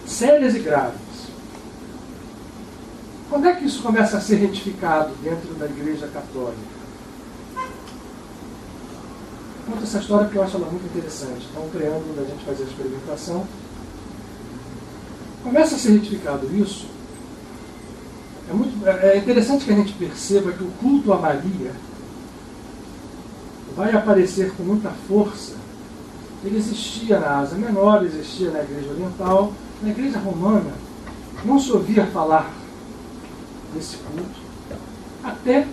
Sérias e graves. Quando é que isso começa a ser retificado dentro da Igreja Católica? Conto essa história porque eu acho ela muito interessante. Então, o preâmbulo da gente fazer a experimentação. Começa a ser retificado isso. É interessante que a gente perceba que o culto a Maria vai aparecer com muita força. Ele existia na Ásia Menor, existia na Igreja Oriental. Na Igreja Romana não se ouvia falar desse culto até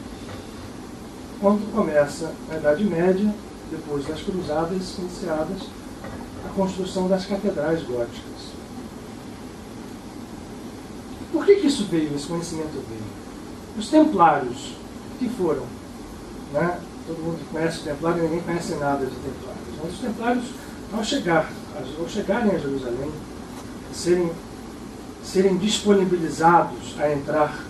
quando começa a Idade Média, depois das Cruzadas iniciadas, a construção das catedrais góticas. Por que isso veio, esse conhecimento veio? Os templários, que foram, né? Todo mundo conhece o templário e ninguém conhece nada de templários. Mas os templários, ao chegarem a Jerusalém, serem disponibilizados a entrar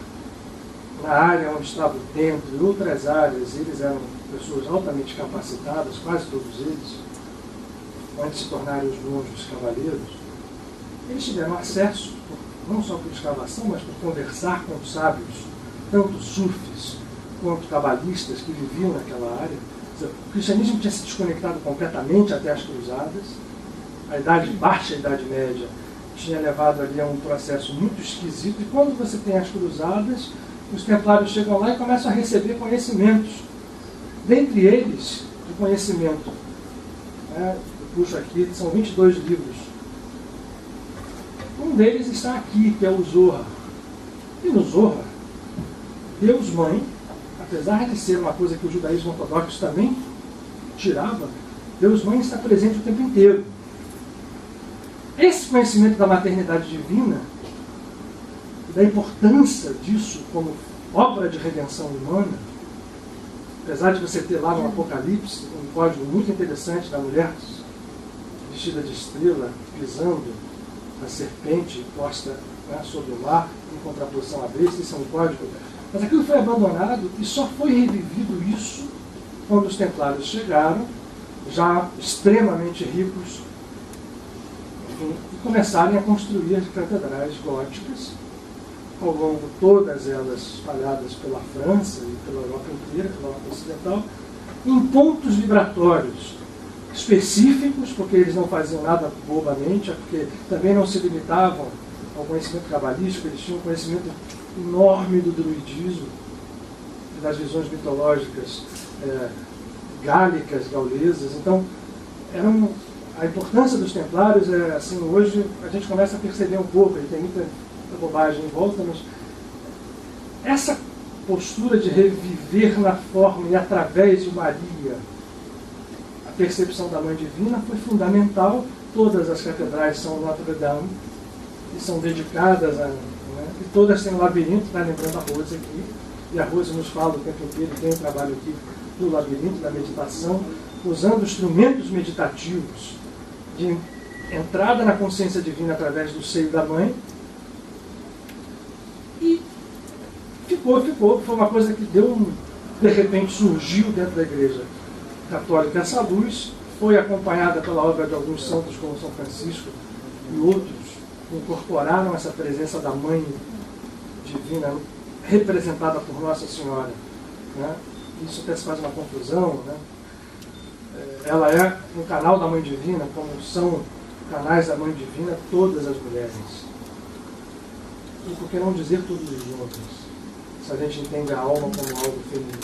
na área onde estava o templo e outras áreas. Eles eram pessoas altamente capacitadas, quase todos eles, antes de se tornarem os monges cavaleiros. Eles tiveram acesso, não só por escavação, mas por conversar com os sábios, tanto sufis quanto cabalistas que viviam naquela área. O cristianismo tinha se desconectado completamente até as cruzadas. A baixa Idade Média tinha levado ali a um processo muito esquisito. E quando você tem as cruzadas, os templários chegam lá e começam a receber conhecimentos. Dentre eles, o conhecimento, eu puxo aqui, são 22 livros. Um deles está aqui, que é o Zohar. E no Zohar, Deus Mãe, apesar de ser uma coisa que o judaísmo ortodoxo também tirava, Deus Mãe está presente o tempo inteiro. Esse conhecimento da maternidade divina, da importância disso como obra de redenção humana, apesar de você ter lá no Apocalipse um código muito interessante da mulher vestida de estrela, pisando a serpente posta, né, sobre o mar, em contraposição à besta, isso é um código. Mas aquilo foi abandonado e só foi revivido isso quando os templários chegaram, já extremamente ricos, enfim, e começarem a construir as catedrais góticas, ao longo de todas elas espalhadas pela França e pela Europa inteira, pela Europa Ocidental, em pontos vibratórios específicos, porque eles não faziam nada bobamente, porque também não se limitavam ao conhecimento cabalístico, eles tinham um conhecimento enorme do druidismo, das visões mitológicas gálicas, gaulesas. Então, a importância dos templários é assim, hoje a gente começa a perceber um pouco, ele tem muita bobagem em volta, mas essa postura de reviver na forma e através de Maria a percepção da Mãe Divina foi fundamental. Todas as catedrais são Notre-Dame e são dedicadas a... E todas têm um labirinto, está lembrando a Rose aqui, e a Rose nos fala o tempo inteiro, tem um trabalho aqui do labirinto, da meditação, usando instrumentos meditativos de entrada na consciência divina através do seio da mãe. E foi uma coisa que de repente surgiu dentro da Igreja Católica. Essa luz foi acompanhada pela obra de alguns santos como São Francisco e outros, incorporaram essa presença da Mãe Divina representada por Nossa Senhora, né? Isso até se faz uma confusão, né? Ela é um canal da Mãe Divina, como são canais da Mãe Divina todas as mulheres. E por que não dizer todos os homens, se a gente entende a alma como algo feminino?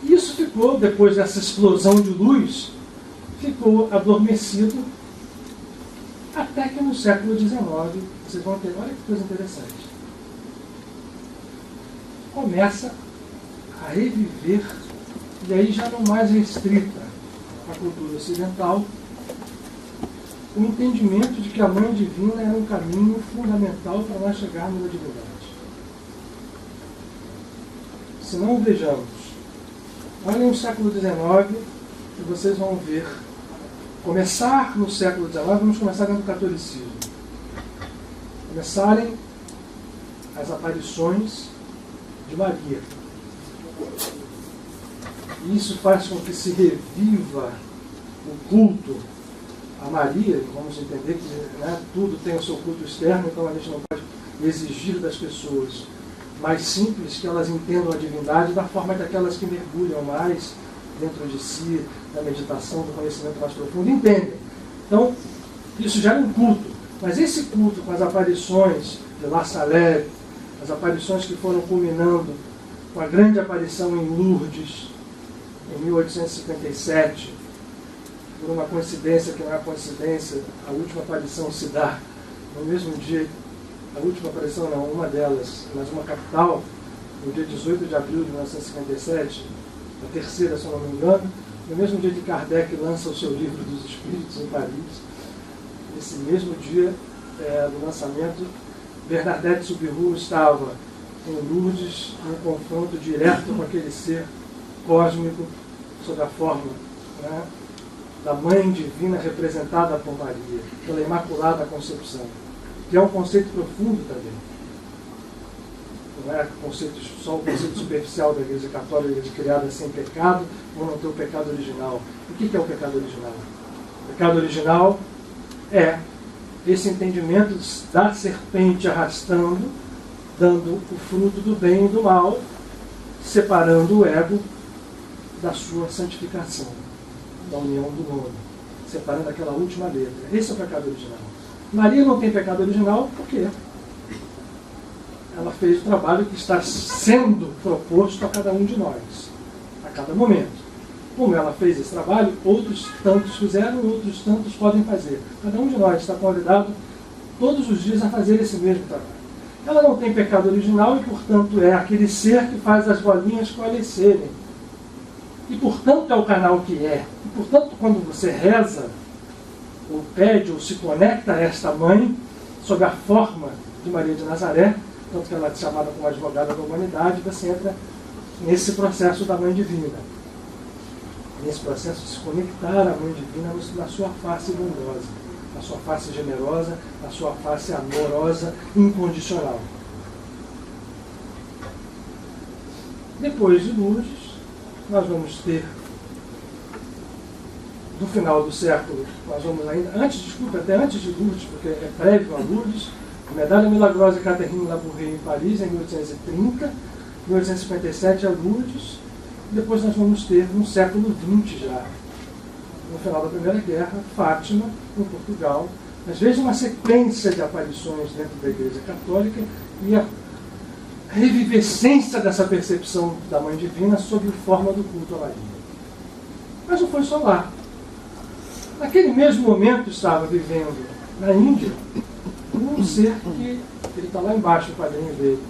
Isso ficou, depois dessa explosão de luz, ficou adormecido, até que no século XIX, vocês vão ter, olha que coisa interessante, começa a reviver, e aí já não mais restrita à cultura ocidental, o entendimento de que a Mãe Divina era um caminho fundamental para nós chegarmos à divindade. Se não vejamos, olhem o século XIX e vocês vão ver. Começar no século XIX, vamos começar dentro do catolicismo. Começarem as aparições de Maria. E isso faz com que se reviva o culto a Maria. Vamos entender que, né, tudo tem o seu culto externo, então a gente não pode exigir das pessoas mais simples que elas entendam a divindade da forma daquelas que mergulham mais dentro de si, da meditação, do conhecimento mais profundo, entendem. Então, isso já é um culto. Mas esse culto, com as aparições de La Salette, as aparições que foram culminando com a grande aparição em Lourdes, em 1857, por uma coincidência que não é coincidência, a última aparição se dá no mesmo dia, a última aparição não, uma delas, mas uma capital, no dia 18 de abril de 1957, a terceira, se eu não me engano, no mesmo dia que Kardec lança o seu livro dos Espíritos em Paris. Nesse mesmo dia do lançamento, Bernadette Soubirous estava em Lourdes, em um confronto direto com aquele ser cósmico, sob a forma, né, da Mãe Divina representada por Maria, pela Imaculada Concepção, que é um conceito profundo também. Não é só o conceito superficial da Igreja Católica, de criada sem pecado, ou não ter o pecado original. O que é o pecado original? O pecado original é esse entendimento da serpente arrastando, dando o fruto do bem e do mal, separando o ego da sua santificação, da união do nome, separando aquela última letra. Esse é o pecado original. Maria não tem pecado original porque ela fez o trabalho que está sendo proposto a cada um de nós, a cada momento. Como ela fez esse trabalho, outros tantos fizeram, outros tantos podem fazer. Cada um de nós está convidado todos os dias a fazer esse mesmo trabalho. Ela não tem pecado original e, portanto, é aquele ser que faz as bolinhas coalescerem. E, portanto, é o canal que é. E, portanto, quando você reza, ou pede, ou se conecta a esta mãe, sob a forma de Maria de Nazaré, tanto que ela é chamada como advogada da humanidade, você entra nesse processo da Mãe Divina. Nesse processo de se conectar à Mãe Divina na sua face bondosa, na sua face generosa, na sua face amorosa, incondicional. Depois de Lourdes, nós vamos ter, no final do século, nós vamos ainda, até antes de Lourdes, porque é prévio a Lourdes, a Medalha Milagrosa Catherine Labouré em Paris, em 1830, 1857 a Lourdes, depois nós vamos ter, no século XX já, no final da Primeira Guerra, Fátima, em Portugal. Às vezes uma sequência de aparições dentro da Igreja Católica e a revivescência dessa percepção da Mãe Divina sob forma do culto a Maria. Mas não foi só lá. Naquele mesmo momento estava vivendo na Índia um ser que, ele está lá embaixo, o quadrinho dele,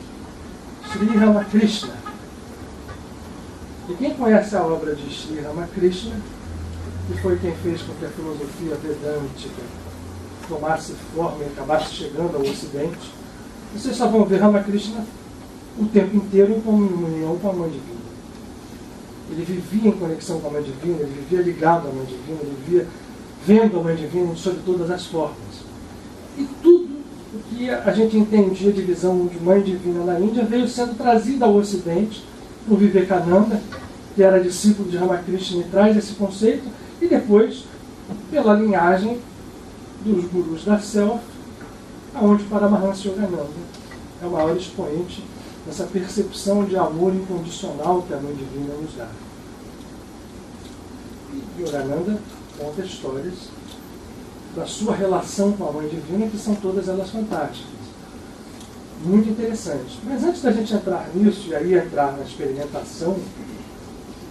Sri Ramakrishna. E quem conhece a obra de Sri Ramakrishna, que foi quem fez com que a filosofia vedântica tomasse forma e acabasse chegando ao Ocidente, vocês só vão ver Ramakrishna o tempo inteiro em comunhão com a Mãe Divina. Ele vivia em conexão com a Mãe Divina, ele vivia ligado à Mãe Divina, ele vivia vendo a Mãe Divina sob todas as formas. E tudo o que a gente entendia de visão de Mãe Divina na Índia veio sendo trazido ao Ocidente por Vivekananda, que era discípulo de Ramakrishna, e traz esse conceito, e depois pela linhagem dos gurus da Self, aonde Paramahansa Yogananda é o maior expoente dessa percepção de amor incondicional que a Mãe Divina nos dá. E Yogananda conta histórias da sua relação com a Mãe Divina, que são todas elas fantásticas. Muito interessantes. Mas antes da gente entrar nisso, e aí entrar na experimentação,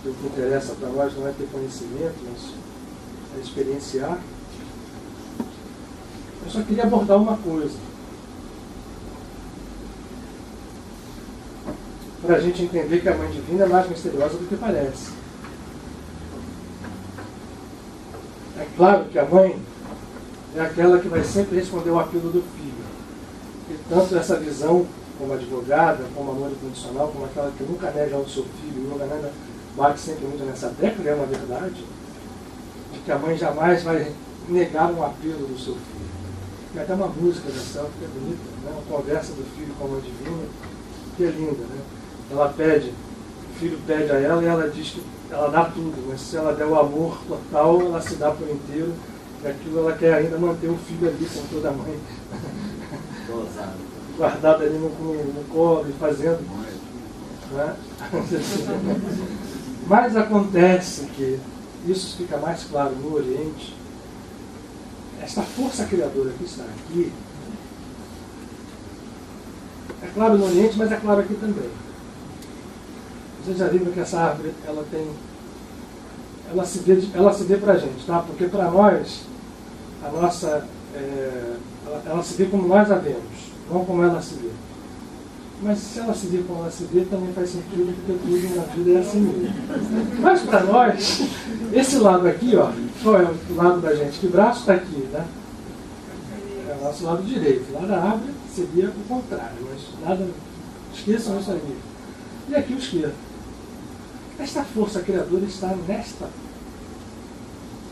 que o que interessa para nós não é ter conhecimento, mas é experienciar, eu só queria abordar uma coisa. Para a gente entender que a Mãe Divina é mais misteriosa do que parece. É claro que a mãe é aquela que vai sempre responder o apelo do filho. E tanto essa visão, como advogada, como amor incondicional, como aquela que nunca nega ao seu filho, e Yogananda bate sempre muito nessa tecla, é uma verdade, de que a mãe jamais vai negar um apelo do seu filho. Tem até uma música da Self que é bonita, né? Uma conversa do filho com a Mãe Divina, que é linda, né? Ela pede, o filho pede a ela e ela diz que ela dá tudo, mas se ela der o amor total, ela se dá por inteiro, e aquilo ela quer ainda manter o filho ali com toda a mãe guardado ali no colo e fazendo. Né? Mas acontece que isso fica mais claro no Oriente. Esta força criadora que está aqui, é claro no Oriente, mas é claro aqui também. Vocês já viram que essa árvore, ela se vê para a gente, tá? Porque para nós, a nossa, ela se vê como nós a vemos, não como ela se vê. Mas se ela se vê como ela se vê, também faz sentido, porque tudo na vida é assim mesmo. Mas para nós, esse lado aqui, ó, qual é o lado da gente? Que braço está aqui, né? É o nosso lado direito. Lá da árvore seria o contrário, mas nada, esqueçam isso aí. E aqui o esquerdo. Esta força criadora está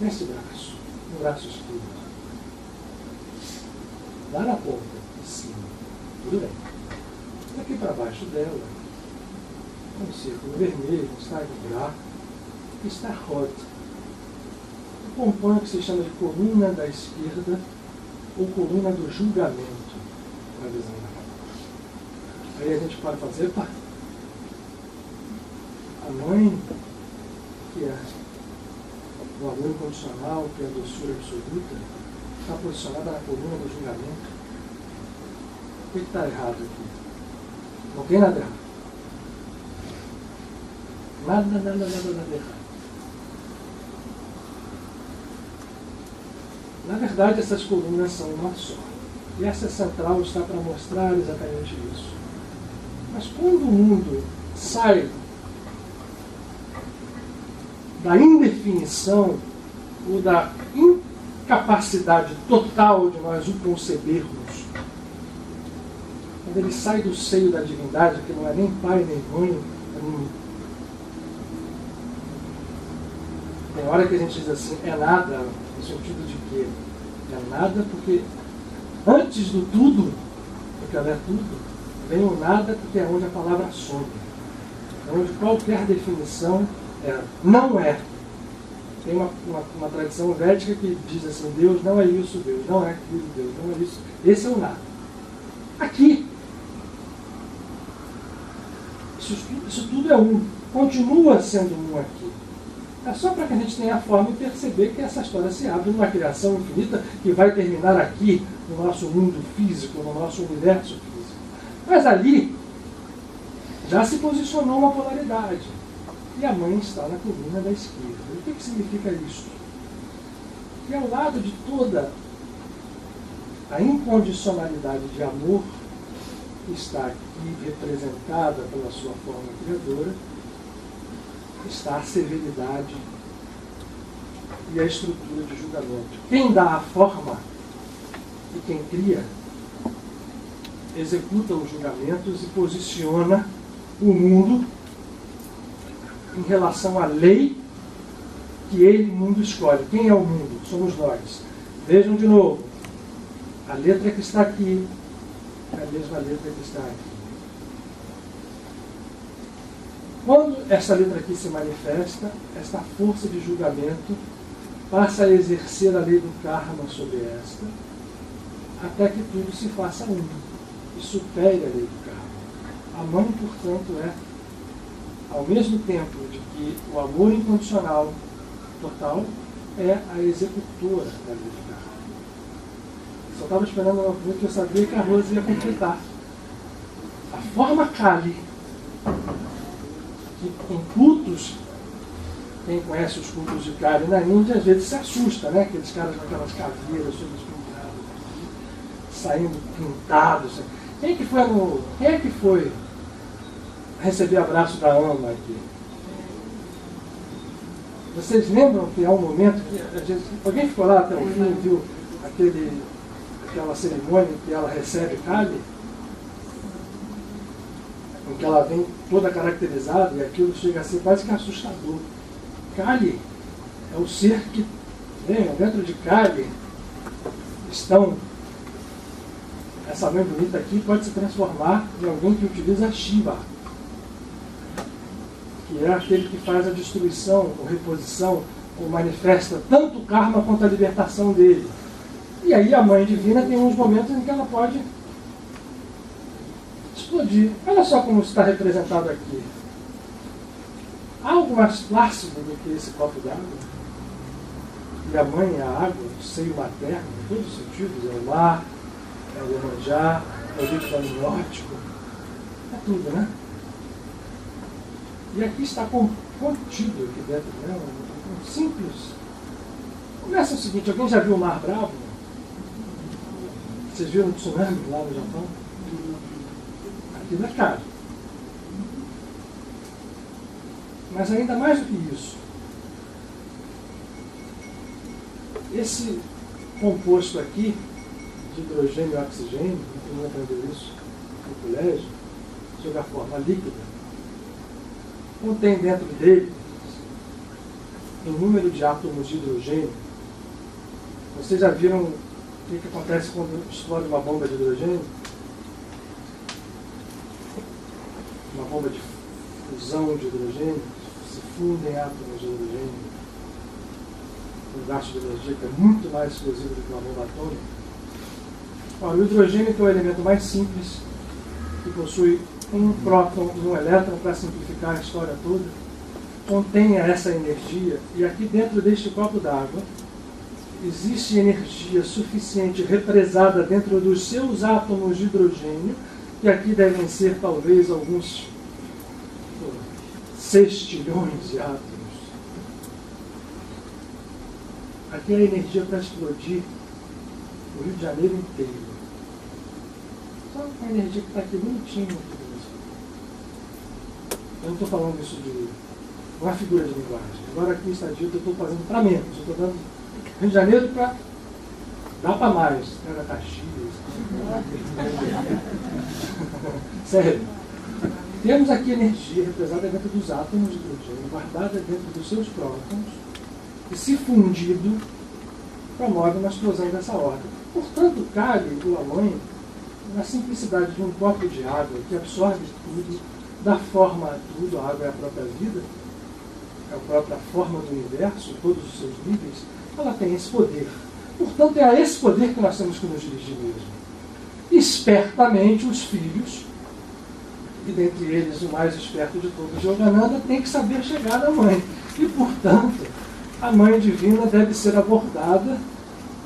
nesse braço, no braço esquerdo. Lá na ponta, em cima. Tudo bem. Aqui para baixo dela, um círculo vermelho, está um buraco, está Hod. Compõe o que se chama de coluna da esquerda ou coluna do julgamento na visão da cabeça. Aí a gente pode fazer, pá, a mãe, que é o amor incondicional, que é a doçura absoluta, está posicionada na coluna do julgamento. O que está errado aqui? Não tem nada errado. Nada errado. Na verdade, essas colunas são uma só. E essa central está para mostrar exatamente isso. Mas quando o mundo sai da indefinição ou da incapacidade total de nós o concebermos, quando ele sai do seio da divindade, que não é nem pai nem mãe, tem hora que a gente diz assim, é nada, no sentido de que é nada porque antes do tudo, porque ela é tudo, vem o nada porque é onde a palavra some, é onde qualquer definição não é. Tem uma tradição védica que diz assim, Deus não é isso, Deus não é aquilo, Deus não é isso. Esse é o nada. Aqui, isso tudo é um, continua sendo um aqui. É só para que a gente tenha a forma de perceber que essa história se abre numa criação infinita que vai terminar aqui, no nosso mundo físico, no nosso universo físico. Mas ali já se posicionou uma polaridade. E a mãe está na coluna da esquerda. O que significa isso? Que ao lado de toda a incondicionalidade de amor que está aqui representada pela sua forma criadora, está a severidade e a estrutura de julgamento. Quem dá a forma e quem cria, executa os julgamentos e posiciona o mundo em relação à lei que ele, mundo, escolhe. Quem é o mundo? Somos nós. Vejam de novo. A letra que está aqui é a mesma letra que está aqui. Quando essa letra aqui se manifesta, esta força de julgamento passa a exercer a lei do karma sobre esta, até que tudo se faça um e supere a lei do karma. A mãe, portanto, é, ao mesmo tempo de que o amor incondicional total é a executora da lei do karma. Só estava esperando uma coisa que eu sabia que a Rosa ia completar. A forma Kali, que em cultos, quem conhece os cultos de Kali na Índia, às vezes se assusta, né? Aqueles caras com aquelas caveiras, todos pintados, saindo pintados. Quem é que foi receber abraço da ama aqui? Vocês lembram que há um momento que alguém ficou lá até o fim e viu aquela cerimônia em que ela recebe Kali? Em que ela vem toda caracterizada e aquilo chega a ser quase que assustador. Kali é o ser que, dentro de Kali, estão, essa mãe bonita aqui pode se transformar em alguém que utiliza Shiva, que é aquele que faz a destruição, ou reposição, ou manifesta tanto o karma quanto a libertação dele. E aí a mãe divina tem uns momentos em que ela pode explodir. Olha só como está representado aqui. Há algo mais plácido do que esse copo d'água? E a mãe é a água, o seio materno, em todos os sentidos, é o mar, é o Iemanjá, é o líquido amniótico, é tudo, né? E aqui está contido aqui dentro, né? Um simples. Começa o seguinte, alguém já viu o Mar Bravo? Vocês viram o tsunami lá no Japão? Aquilo é caro. Mas ainda mais do que isso, esse composto aqui, de hidrogênio e oxigênio, quem aprendeu isso no colégio, sob a forma líquida, contém dentro dele do número de átomos de hidrogênio. Vocês já viram o que acontece quando explode uma bomba de hidrogênio? Uma bomba de fusão de hidrogênio, se fundem átomos de hidrogênio, um gasto de energia que é muito mais explosivo do que uma bomba atômica. Ora, o hidrogênio, que é o elemento mais simples, que possui um próton e um elétron, para simplificar a história toda, contém essa energia, e aqui dentro deste copo d'água existe energia suficiente represada dentro dos seus átomos de hidrogênio, que aqui devem ser talvez alguns 6 trilhões de átomos. Aqui é a energia para explodir o Rio de Janeiro inteiro. Só a energia que está aqui bonitinho aqui dentro. Eu não estou falando isso de uma figura de linguagem. Agora aqui está dito, eu estou fazendo para menos. Eu estou dando Rio de Janeiro para dá para mais. Era Caxias. Sério. Temos aqui energia represada dentro dos átomos de hidrogênio, guardada dentro dos seus prótons, e se fundido, promove uma explosão dessa ordem. Portanto, cabe a mãe, na simplicidade de um copo de água que absorve tudo, dá forma a tudo, a água é a própria vida, é a própria forma do universo, todos os seus níveis, ela tem esse poder. Portanto, é a esse poder que nós temos que nos dirigir mesmo. Espertamente, os filhos, e dentre eles o mais esperto de todos, Yogananda, tem que saber chegar na mãe. E, portanto, a mãe divina deve ser abordada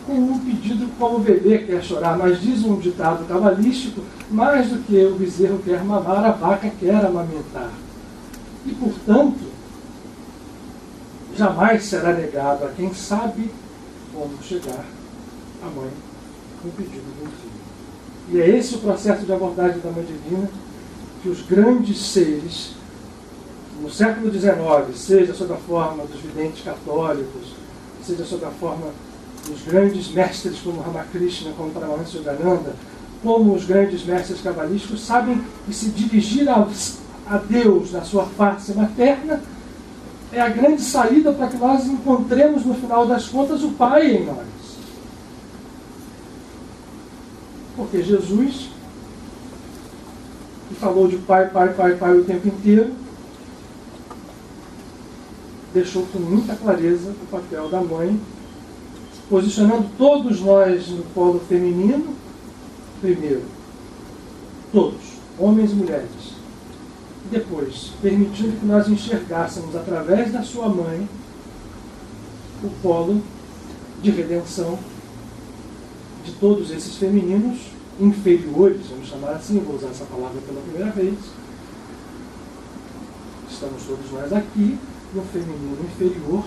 com um pedido como o bebê quer chorar. Mas diz um ditado cabalístico, mais do que o bezerro quer mamar, a vaca quer amamentar. E, portanto, jamais será negado a quem sabe como chegar à mãe com o pedido do filho. E é esse o processo de abordagem da mãe divina que os grandes seres, no século XIX, seja sob a forma dos videntes católicos, seja sob a forma dos grandes mestres como Ramakrishna, como Paramahansa Yogananda, como os grandes mestres cabalísticos, sabem que se dirigir a Deus na sua face materna é a grande saída para que nós encontremos, no final das contas, o Pai em nós. Porque Jesus, que falou de Pai, Pai, Pai, Pai o tempo inteiro, deixou com muita clareza o papel da mãe, posicionando todos nós no polo feminino, primeiro, todos, homens e mulheres, e depois, permitindo que nós enxergássemos, através da sua mãe, o polo de redenção de todos esses femininos inferiores, vamos chamar assim, vou usar essa palavra pela primeira vez. Estamos todos nós aqui, no feminino inferior,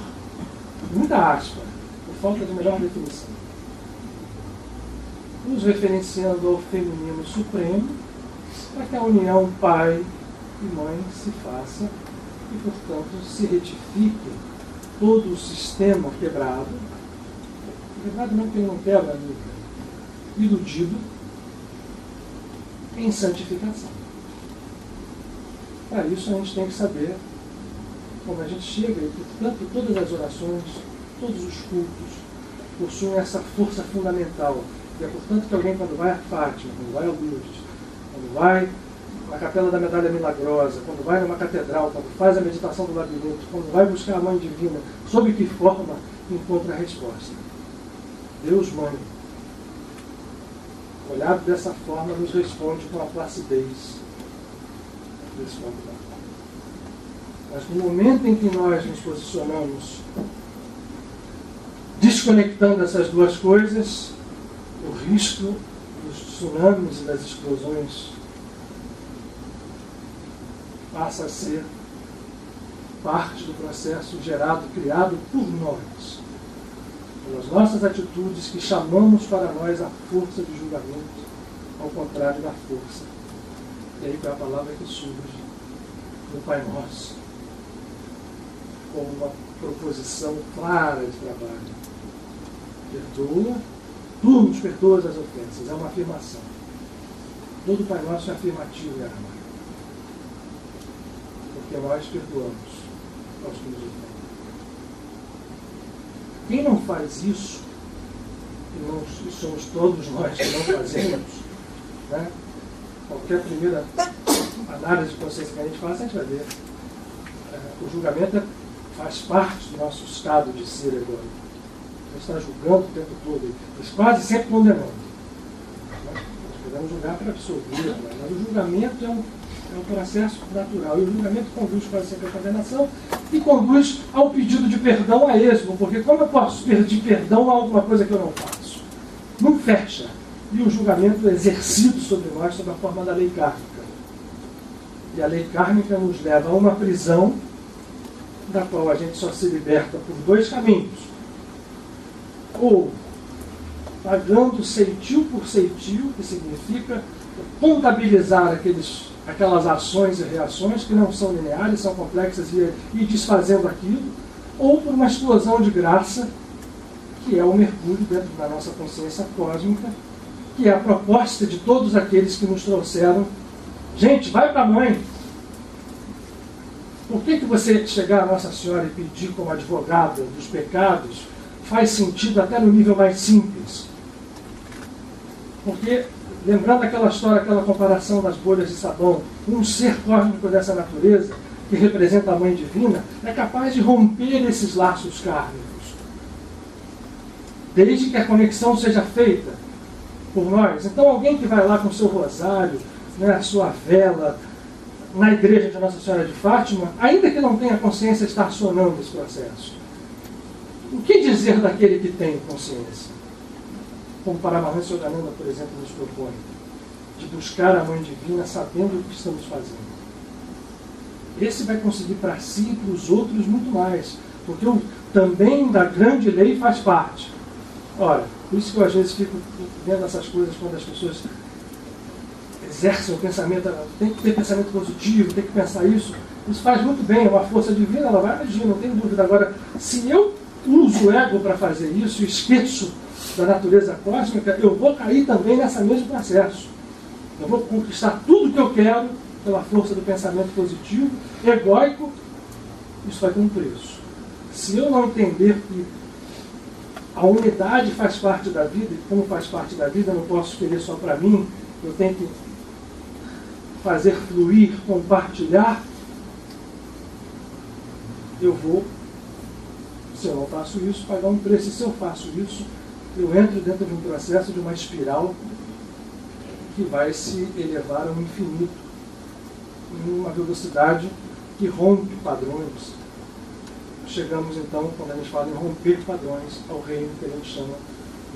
muita aspa, por falta de melhor definição, nos referenciando ao feminino supremo, para que a união pai e mãe se faça e, portanto, se retifique todo o sistema quebrado não que ele não quebra nunca, iludido, em santificação. Para isso a gente tem que saber como a gente chega, e portanto todas as orações, todos os cultos possuem essa força fundamental. E é portanto que alguém, quando vai a Fátima, quando vai a Lourdes, quando vai na Capela da Medalha Milagrosa, quando vai numa catedral, quando faz a meditação do labirinto, quando vai buscar a Mãe Divina, sob que forma encontra a resposta? Deus Mãe, olhado dessa forma, nos responde com a placidez desse convidado. Mas no momento em que nós nos posicionamos desconectando essas duas coisas, o risco dos tsunamis e das explosões passa a ser parte do processo gerado, criado por nós, pelas nossas atitudes que chamamos para nós a força de julgamento, ao contrário da força. E aí foi a palavra que surge no Pai Nosso, como uma proposição clara de trabalho. Perdoa, tu nos perdoas as ofensas. É uma afirmação. Todo Pai Nosso é afirmativo e armado. Porque nós perdoamos aos que nos ofendem. quem não faz isso, e somos todos nós que não fazemos, né? Qualquer primeira análise de consciência que a gente faça, a gente vai ver. O julgamento faz parte do nosso estado de ser agora. A gente está julgando o tempo todo, mas quase sempre condenando. Nós podemos julgar para absolver, mas o julgamento é um processo natural. E o julgamento conduz quase sempre à condenação e conduz ao pedido de perdão a esmo, porque como eu posso pedir perdão a alguma coisa que eu não faço? Não fecha. E o julgamento é exercido sobre nós sob a forma da lei kármica. E a lei kármica nos leva a uma prisão da qual a gente só se liberta por dois caminhos. Ou pagando ceitil por ceitil, que significa contabilizar aquelas ações e reações que não são lineares, são complexas e desfazendo aquilo, ou por uma explosão de graça, que é o mergulho dentro da nossa consciência cósmica, que é a proposta de todos aqueles que nos trouxeram. Gente, vai para a mãe. Por que você chegar a Nossa Senhora e pedir como advogada dos pecados faz sentido até no nível mais simples? Porque, lembrando aquela história, aquela comparação das bolhas de sabão, um ser cósmico dessa natureza, que representa a Mãe Divina, é capaz de romper esses laços kármicos, desde que a conexão seja feita por nós. Então, alguém que vai lá com o seu rosário, né, a sua vela, na igreja de Nossa Senhora de Fátima, ainda que não tenha consciência, está acionando esse processo. O que dizer daquele que tem consciência? Como Paramahansa Yogananda, por exemplo, nos propõe, de buscar a Mãe Divina sabendo o que estamos fazendo. Esse vai conseguir para si e para os outros muito mais, porque também da grande lei faz parte. Ora, por isso que eu às vezes fico vendo essas coisas quando as pessoas exercem o pensamento, tem que ter pensamento positivo, tem que pensar isso. Isso faz muito bem, é uma força divina, ela vai agir, não tenho dúvida. Agora, se eu uso o ego para fazer isso e esqueço da natureza cósmica, eu vou cair também nesse mesmo processo. Eu vou conquistar tudo que eu quero pela força do pensamento positivo, egóico. Isso vai ter um preço. Se eu não entender que a unidade faz parte da vida, e como faz parte da vida, eu não posso querer só para mim, eu tenho que fazer fluir, compartilhar, eu vou, se eu não faço isso, pagar um preço. E se eu faço isso, eu entro dentro de um processo, de uma espiral que vai se elevar ao infinito, em uma velocidade que rompe padrões. Chegamos então, quando a gente fala em romper padrões, ao reino que a gente chama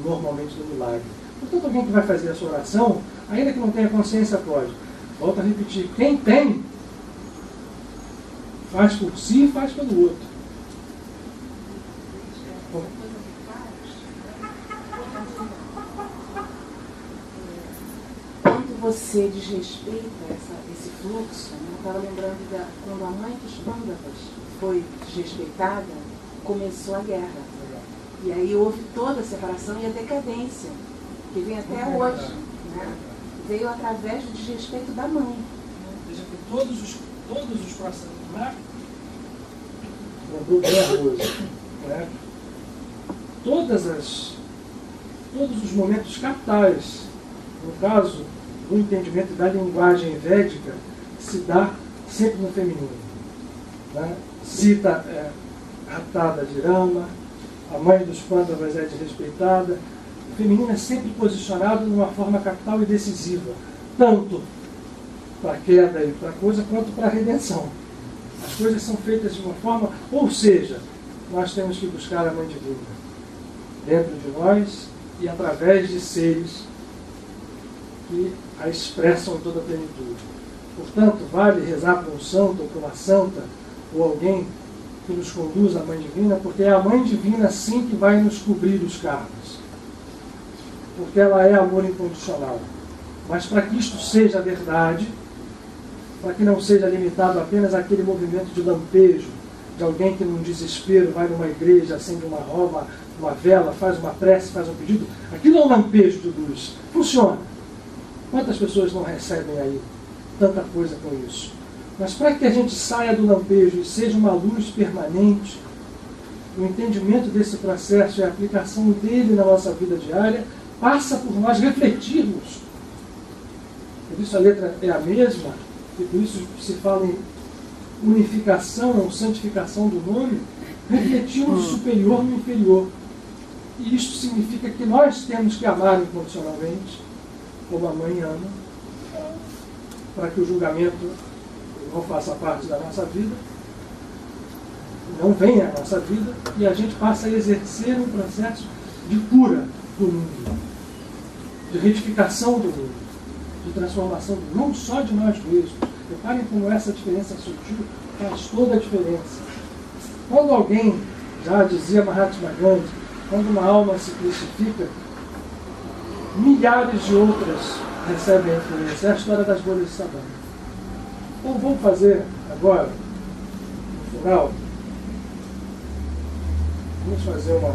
normalmente do milagre. Portanto, alguém que vai fazer essa oração, ainda que não tenha consciência, pode. Volto a repetir, quem tem, faz por si e faz pelo outro. Quando você desrespeita esse fluxo, eu estava lembrando quando a mãe dos Pândavas foi desrespeitada, começou a guerra. E aí houve toda a separação e a decadência, que vem até hoje. Né? Veio através do desrespeito da mãe. Veja que todos os processos, né? Lembrou bem a Rosa, né? Todos os momentos capitais, no caso do entendimento da linguagem védica, se dá sempre no feminino. Né? Cita Ratada de Rama, a mãe dos Pandavas é desrespeitada. O feminino é sempre posicionado numa forma capital e decisiva, tanto para a queda e para a coisa, quanto para a redenção. As coisas são feitas de uma forma, ou seja, nós temos que buscar a Mãe Divina dentro de nós e através de seres que a expressam em toda a plenitude. Portanto, vale rezar para um santo ou para uma santa, ou alguém que nos conduz à Mãe Divina, porque é a Mãe Divina sim que vai nos cobrir os karmas. Porque ela é amor incondicional. Mas para que isto seja verdade, para que não seja limitado apenas àquele movimento de lampejo, de alguém que num desespero vai numa igreja, acende uma roda, uma vela, faz uma prece, faz um pedido, aquilo é um lampejo de luz. Funciona. Quantas pessoas não recebem aí tanta coisa com isso? Mas para que a gente saia do lampejo e seja uma luz permanente, o entendimento desse processo e a aplicação dele na nossa vida diária passa por nós refletirmos. Por isso a letra é a mesma, e por isso se fala em unificação ou santificação do nome, refletirmos o superior no inferior. E isto significa que nós temos que amar incondicionalmente, como a mãe ama, para que o julgamento não faça parte da nossa vida, não venha à nossa vida, e a gente passa a exercer um processo de cura do mundo, de retificação do mundo, de transformação do mundo, não só de nós mesmos. Reparem como essa diferença sutil faz toda a diferença. Quando alguém, já dizia Mahatma Gandhi, quando uma alma se crucifica, milhares de outras recebem a influência. É a história das bolhas de sabão. Então vamos fazer agora, no final, vamos fazer uma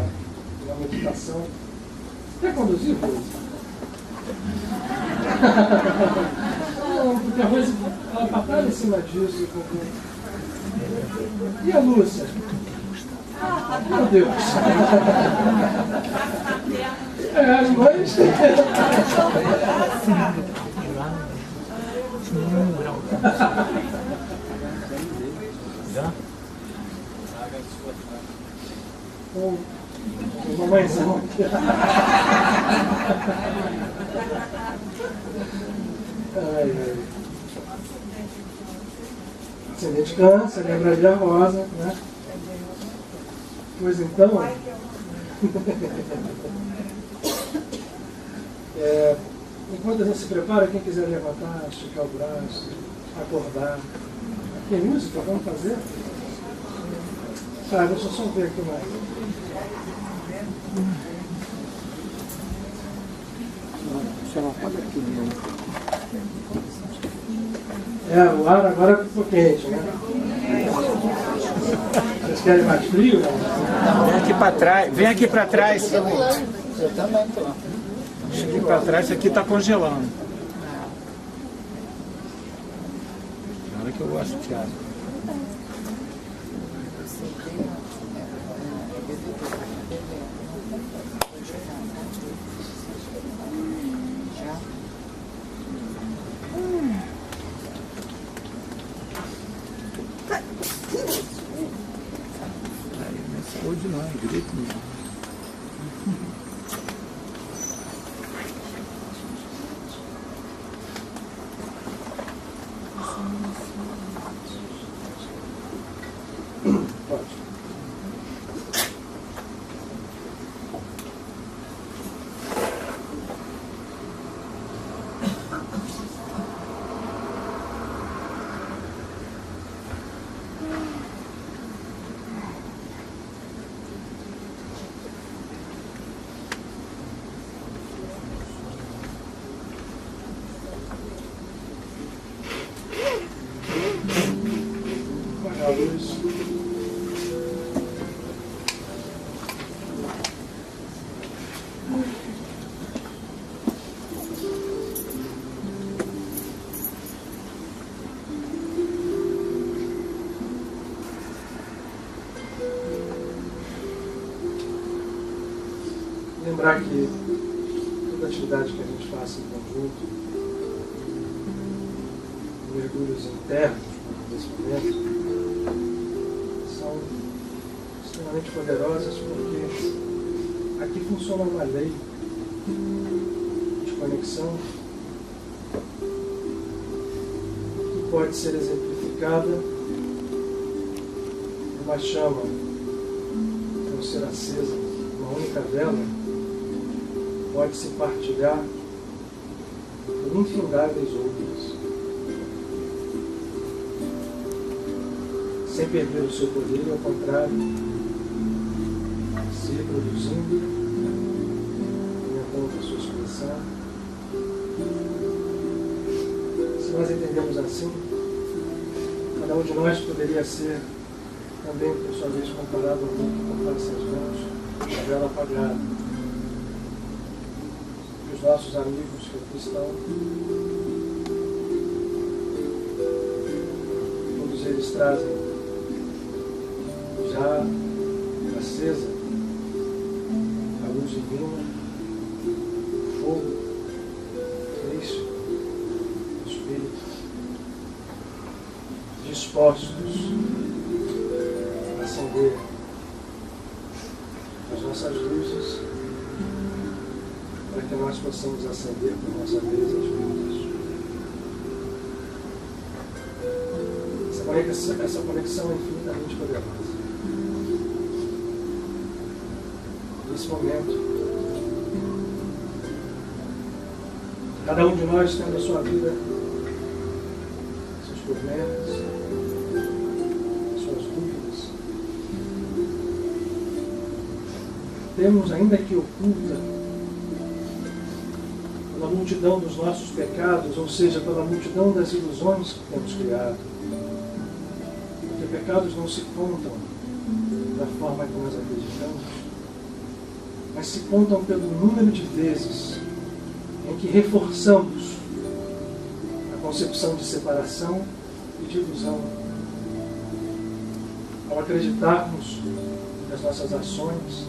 meditação. Quer conduzir, Rose? Não, porque a Rose ela batalha em cima disso. E a Lúcia? Meu Deus. As mães. Mamãezão. Ai, ai. Ascendente Câncer, lembraria a Rosa, né? Pois então, enquanto a gente se prepara, quem quiser levantar, esticar o braço, acordar. Tem música? Vamos fazer? Ah, deixa eu só ver aqui mais. O ar agora ficou quente, né? Vocês querem mais frio? Vem aqui para trás. Vem aqui para trás. Eu também estou. Aqui para trás, isso aqui está congelando. Na hora que eu gosto de água. Saúde não, direito não. Lembrar que toda atividade que a gente faça em conjunto, mergulhos internos nesse momento, são extremamente poderosas porque aqui funciona uma lei de conexão que pode ser exemplificada numa chama, ao ser acesa, uma única vela, pode se partilhar por infindáveis outras, sem perder o seu poder, ao contrário, se reproduzindo, aumentando a sua expressão. Se nós entendemos assim, cada um de nós poderia ser também, por sua vez, comparado ao mundo que compara suas mãos, a vela apagada. Os nossos amigos que aqui estão, todos eles trazem já a acesa, a luz divina, o fogo, Cristo, o Espírito, dispostos a acender as nossas luzes, para que nós possamos acender por nossa vez as vidas. Essa conexão é infinitamente poderosa. Nesse momento, cada um de nós tendo a sua vida, seus tormentos, suas dúvidas, temos, ainda que oculta, pela multidão dos nossos pecados, ou seja, pela multidão das ilusões que temos criado. Porque pecados não se contam da forma que nós acreditamos, mas se contam pelo número de vezes em que reforçamos a concepção de separação e de ilusão, ao acreditarmos que as nossas ações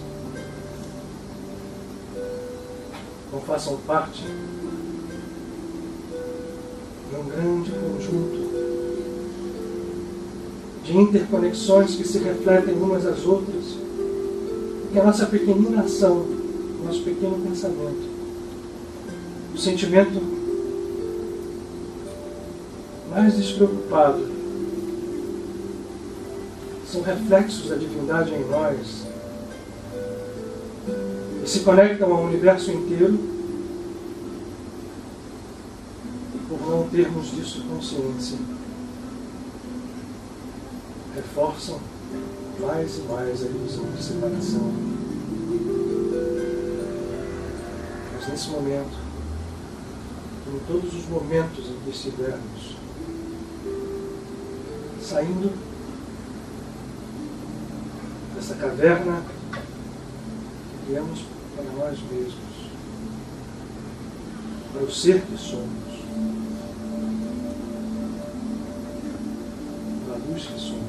não façam parte de um grande conjunto de interconexões que se refletem umas às outras, e que a nossa pequenina ação, o nosso pequeno pensamento, o sentimento mais despreocupado, são reflexos da divindade em nós e se conectam ao universo inteiro por não termos disso consciência. Reforçam mais e mais a ilusão de separação. Mas nesse momento, em todos os momentos em que estivermos saindo dessa caverna que criamos para nós mesmos, para o ser que somos, para a luz que somos,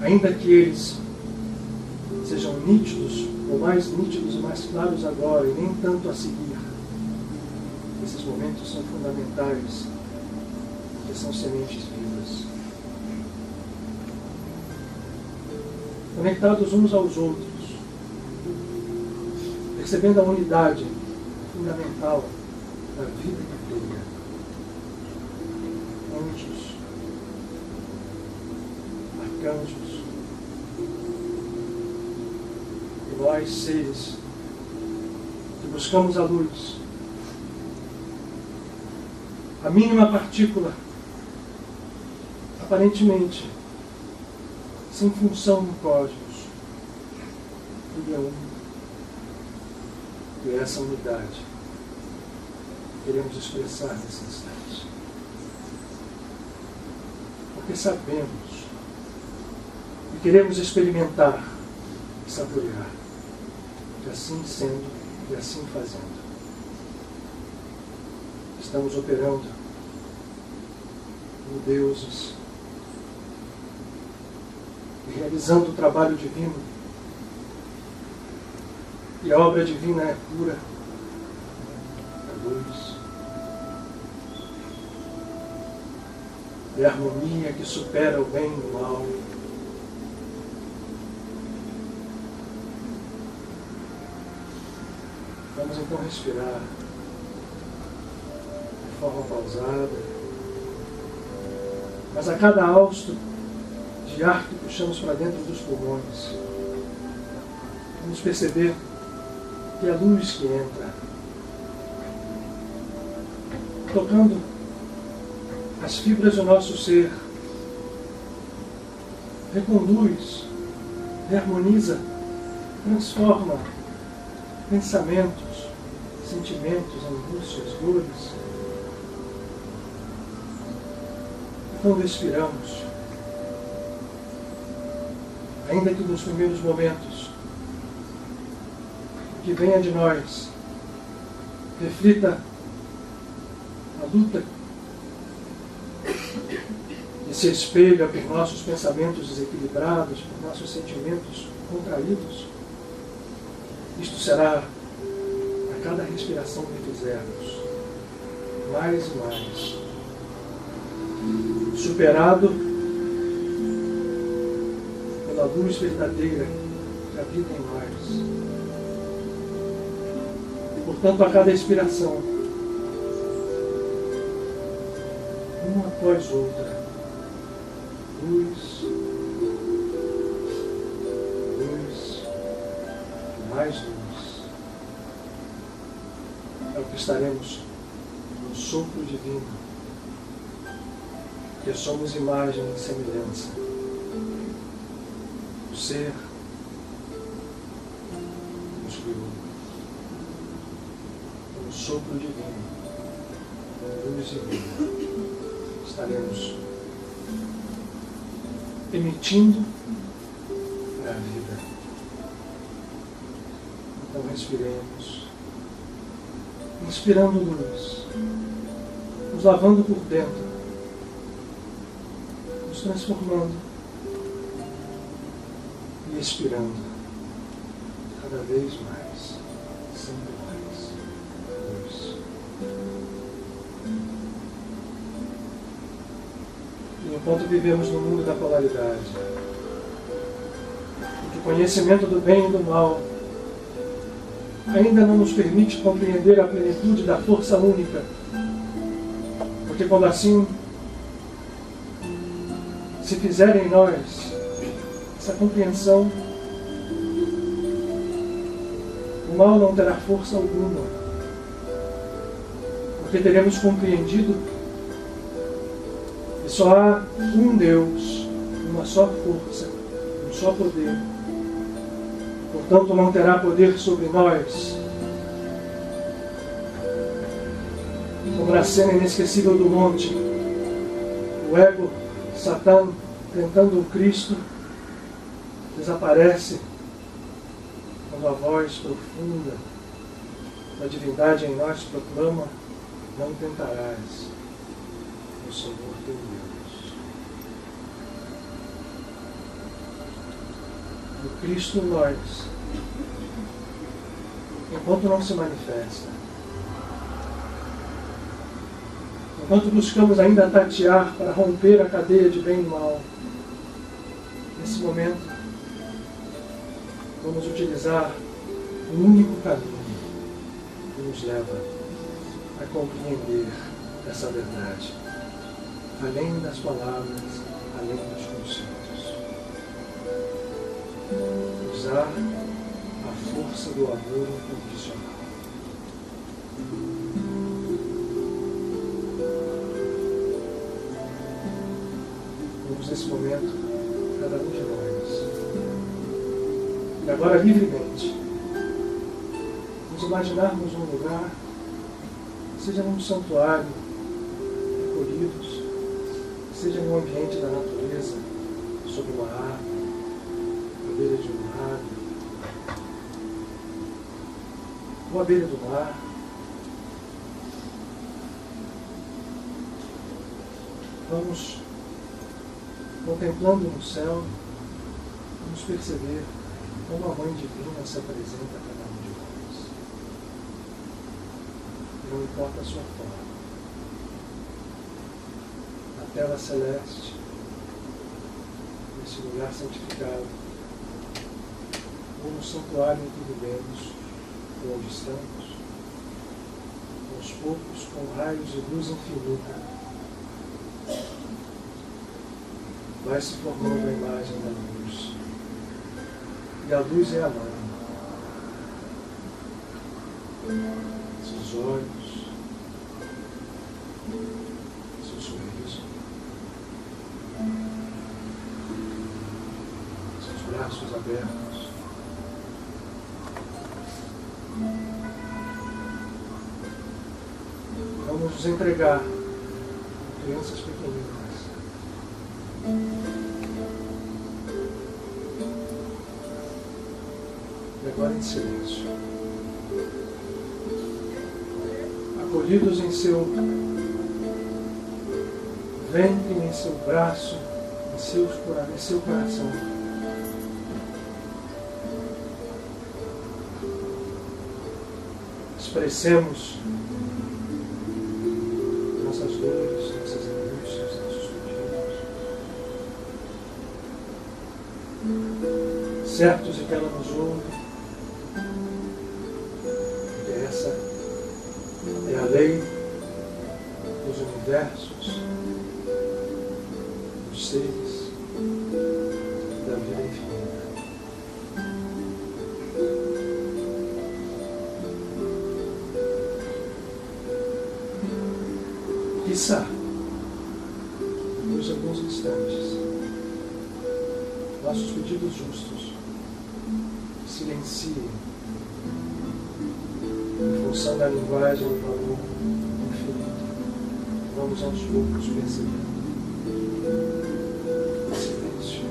ainda que eles sejam nítidos, ou mais nítidos e mais claros agora, e nem tanto a seguir, esses momentos são fundamentais, porque são sementes vivas. Conectados uns aos outros, percebendo a unidade fundamental da vida que brilha. Anjos, arcanjos, e nós, seres que buscamos a luz, a mínima partícula, aparentemente sem função no cosmos, tudo é um. E é essa unidade que queremos expressar nesse instante. Porque sabemos e queremos experimentar e saborear, que assim sendo e assim fazendo, estamos operando como deuses e realizando o trabalho divino. E a obra divina é pura, é luz, é a harmonia que supera o bem e o mal. Vamos então respirar de forma pausada, mas a cada hausto de ar que puxamos para dentro dos pulmões, vamos perceber que é a luz que entra, tocando as fibras do nosso ser, reconduz, reharmoniza, transforma pensamentos, sentimentos, angústias, dores. E quando expiramos, ainda que nos primeiros momentos, que venha de nós, reflita a luta que se espelha por nossos pensamentos desequilibrados, por nossos sentimentos contraídos. Isto será, a cada respiração que fizermos, mais e mais, superado pela luz verdadeira que habita em nós. E, portanto, a cada expiração, uma após outra, luz, luz, mais luz. É o que estaremos no sopro divino, que somos imagem e semelhança do ser que nos criou. No sopro divino, luz divina, estaremos emitindo a vida. Então respiremos, inspirando luz, nos lavando por dentro, nos transformando e expirando cada vez mais, sempre mais luz. E enquanto vivemos no mundo da polaridade, em que o conhecimento do bem e do mal ainda não nos permite compreender a plenitude da força única, porque quando assim se fizer em nós essa compreensão, o mal não terá força alguma, porque teremos compreendido que só há um Deus, uma só força, um só poder. Portanto, não terá poder sobre nós. Como na cena inesquecível do monte, o ego, Satã, tentando o Cristo, desaparece quando a voz profunda da divindade em nós proclama: não tentarás o Senhor teu Deus. O Cristo em nós, enquanto não se manifesta, enquanto buscamos ainda tatear para romper a cadeia de bem e mal, nesse momento vamos utilizar um único caminho que nos leva a compreender essa verdade, além das palavras, além dos conceitos. Usar a força do amor incondicional. Vamos nesse momento, cada um de nós, e agora livremente, nos imaginarmos um lugar, seja num santuário, recolhidos, seja num ambiente da natureza, sob uma árvore, à beira de um lago, ou à beira do mar. Vamos contemplando no céu, vamos perceber como a Mãe Divina se apresenta a cada um de nós. Não importa a sua forma. Na tela celeste, nesse lugar santificado, ou no santuário em que vivemos, ou onde estamos, aos poucos, com raios de luz infinita, vai se formando a imagem da luz. E a luz é a mãe. Seus olhos, seu sorriso, seus braços abertos. Vamos nos entregar a crianças pequeninas. E agora em silêncio, acolhidos em seu ventre, nem seu braço, em seu coração. Expressemos nossas dores, nossas angústias, nossos pedidos, certos de que ela nos ouve, que essa é a lei dos universos, dos seres, da vida infinita. Quiçá, nos alguns instantes, nossos pedidos justos silenciem em função da linguagem do amor infinito. Vamos aos poucos percebendo o silêncio.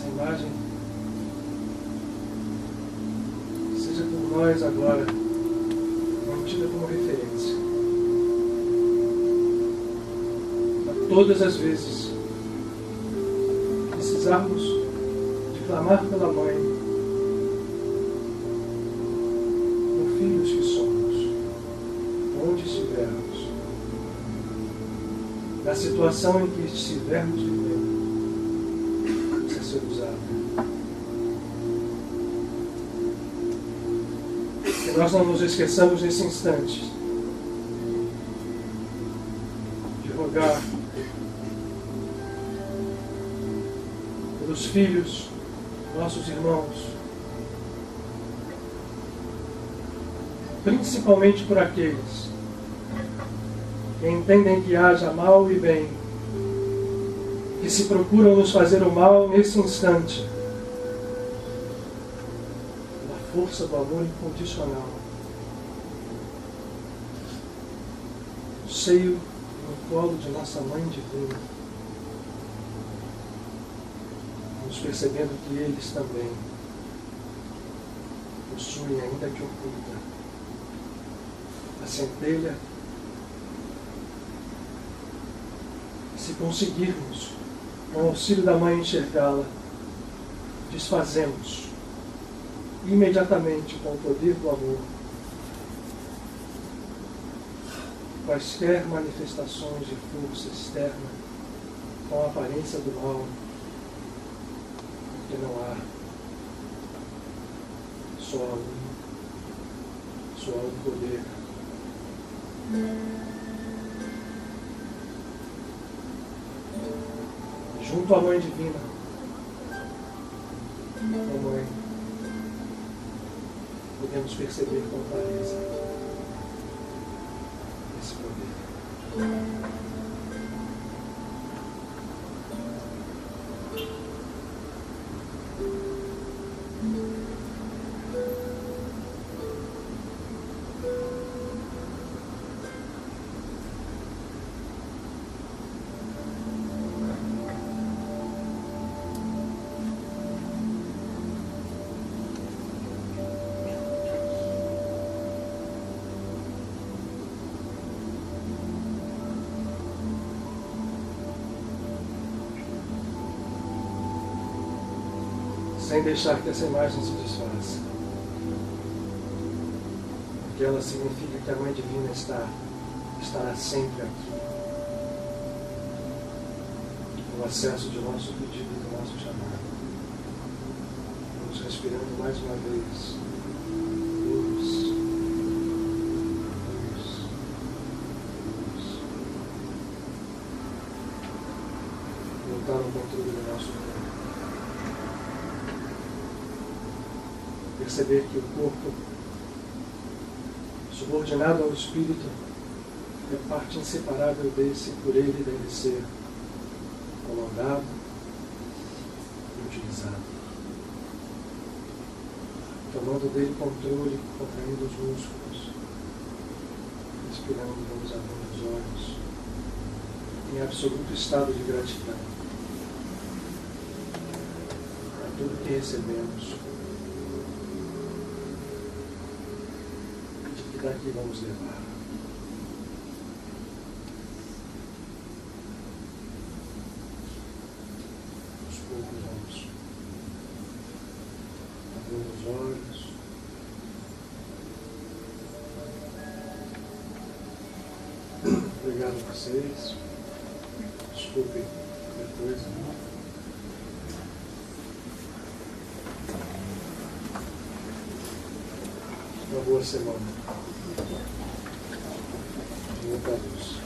Imagem seja por nós agora mantida como referência a todas as vezes que precisarmos de clamar pela Mãe, por filhos que somos, onde estivermos, na situação em que estivermos vivendo. Ser usado. Que nós não nos esqueçamos nesse instante de rogar pelos filhos, nossos irmãos, principalmente por aqueles que entendem que haja mal e bem, que se procuram nos fazer o mal nesse instante, na força do amor incondicional, no seio, no colo de nossa Mãe Divina, nos percebendo que eles também possuem, ainda que oculta, a centelha. Se conseguirmos, com o auxílio da Mãe, enxergá-la, desfazemos imediatamente, com o poder do amor, quaisquer manifestações de força externa com a aparência do mal, porque não há só um poder. Junto à Mãe Divina, Mãe, podemos perceber com clareza esse poder. Sem deixar que essa imagem se desfaça. Porque ela significa que a Mãe Divina estará sempre aqui. No acesso de nosso pedido e do nosso chamado. Vamos respirando mais uma vez. Luz. Luz. o controle do nosso corpo. Perceber que o corpo, subordinado ao espírito, é parte inseparável desse, por ele deve ser comandado e utilizado. Tomando dele controle, contraindo os músculos, respirando, vamos abrindo os olhos, em absoluto estado de gratidão a tudo que recebemos e de que daqui vamos levar. Aos poucos vamos abrindo os olhos. Obrigado a vocês. Desculpem qualquer coisa. Uma boa semana. Muita luz.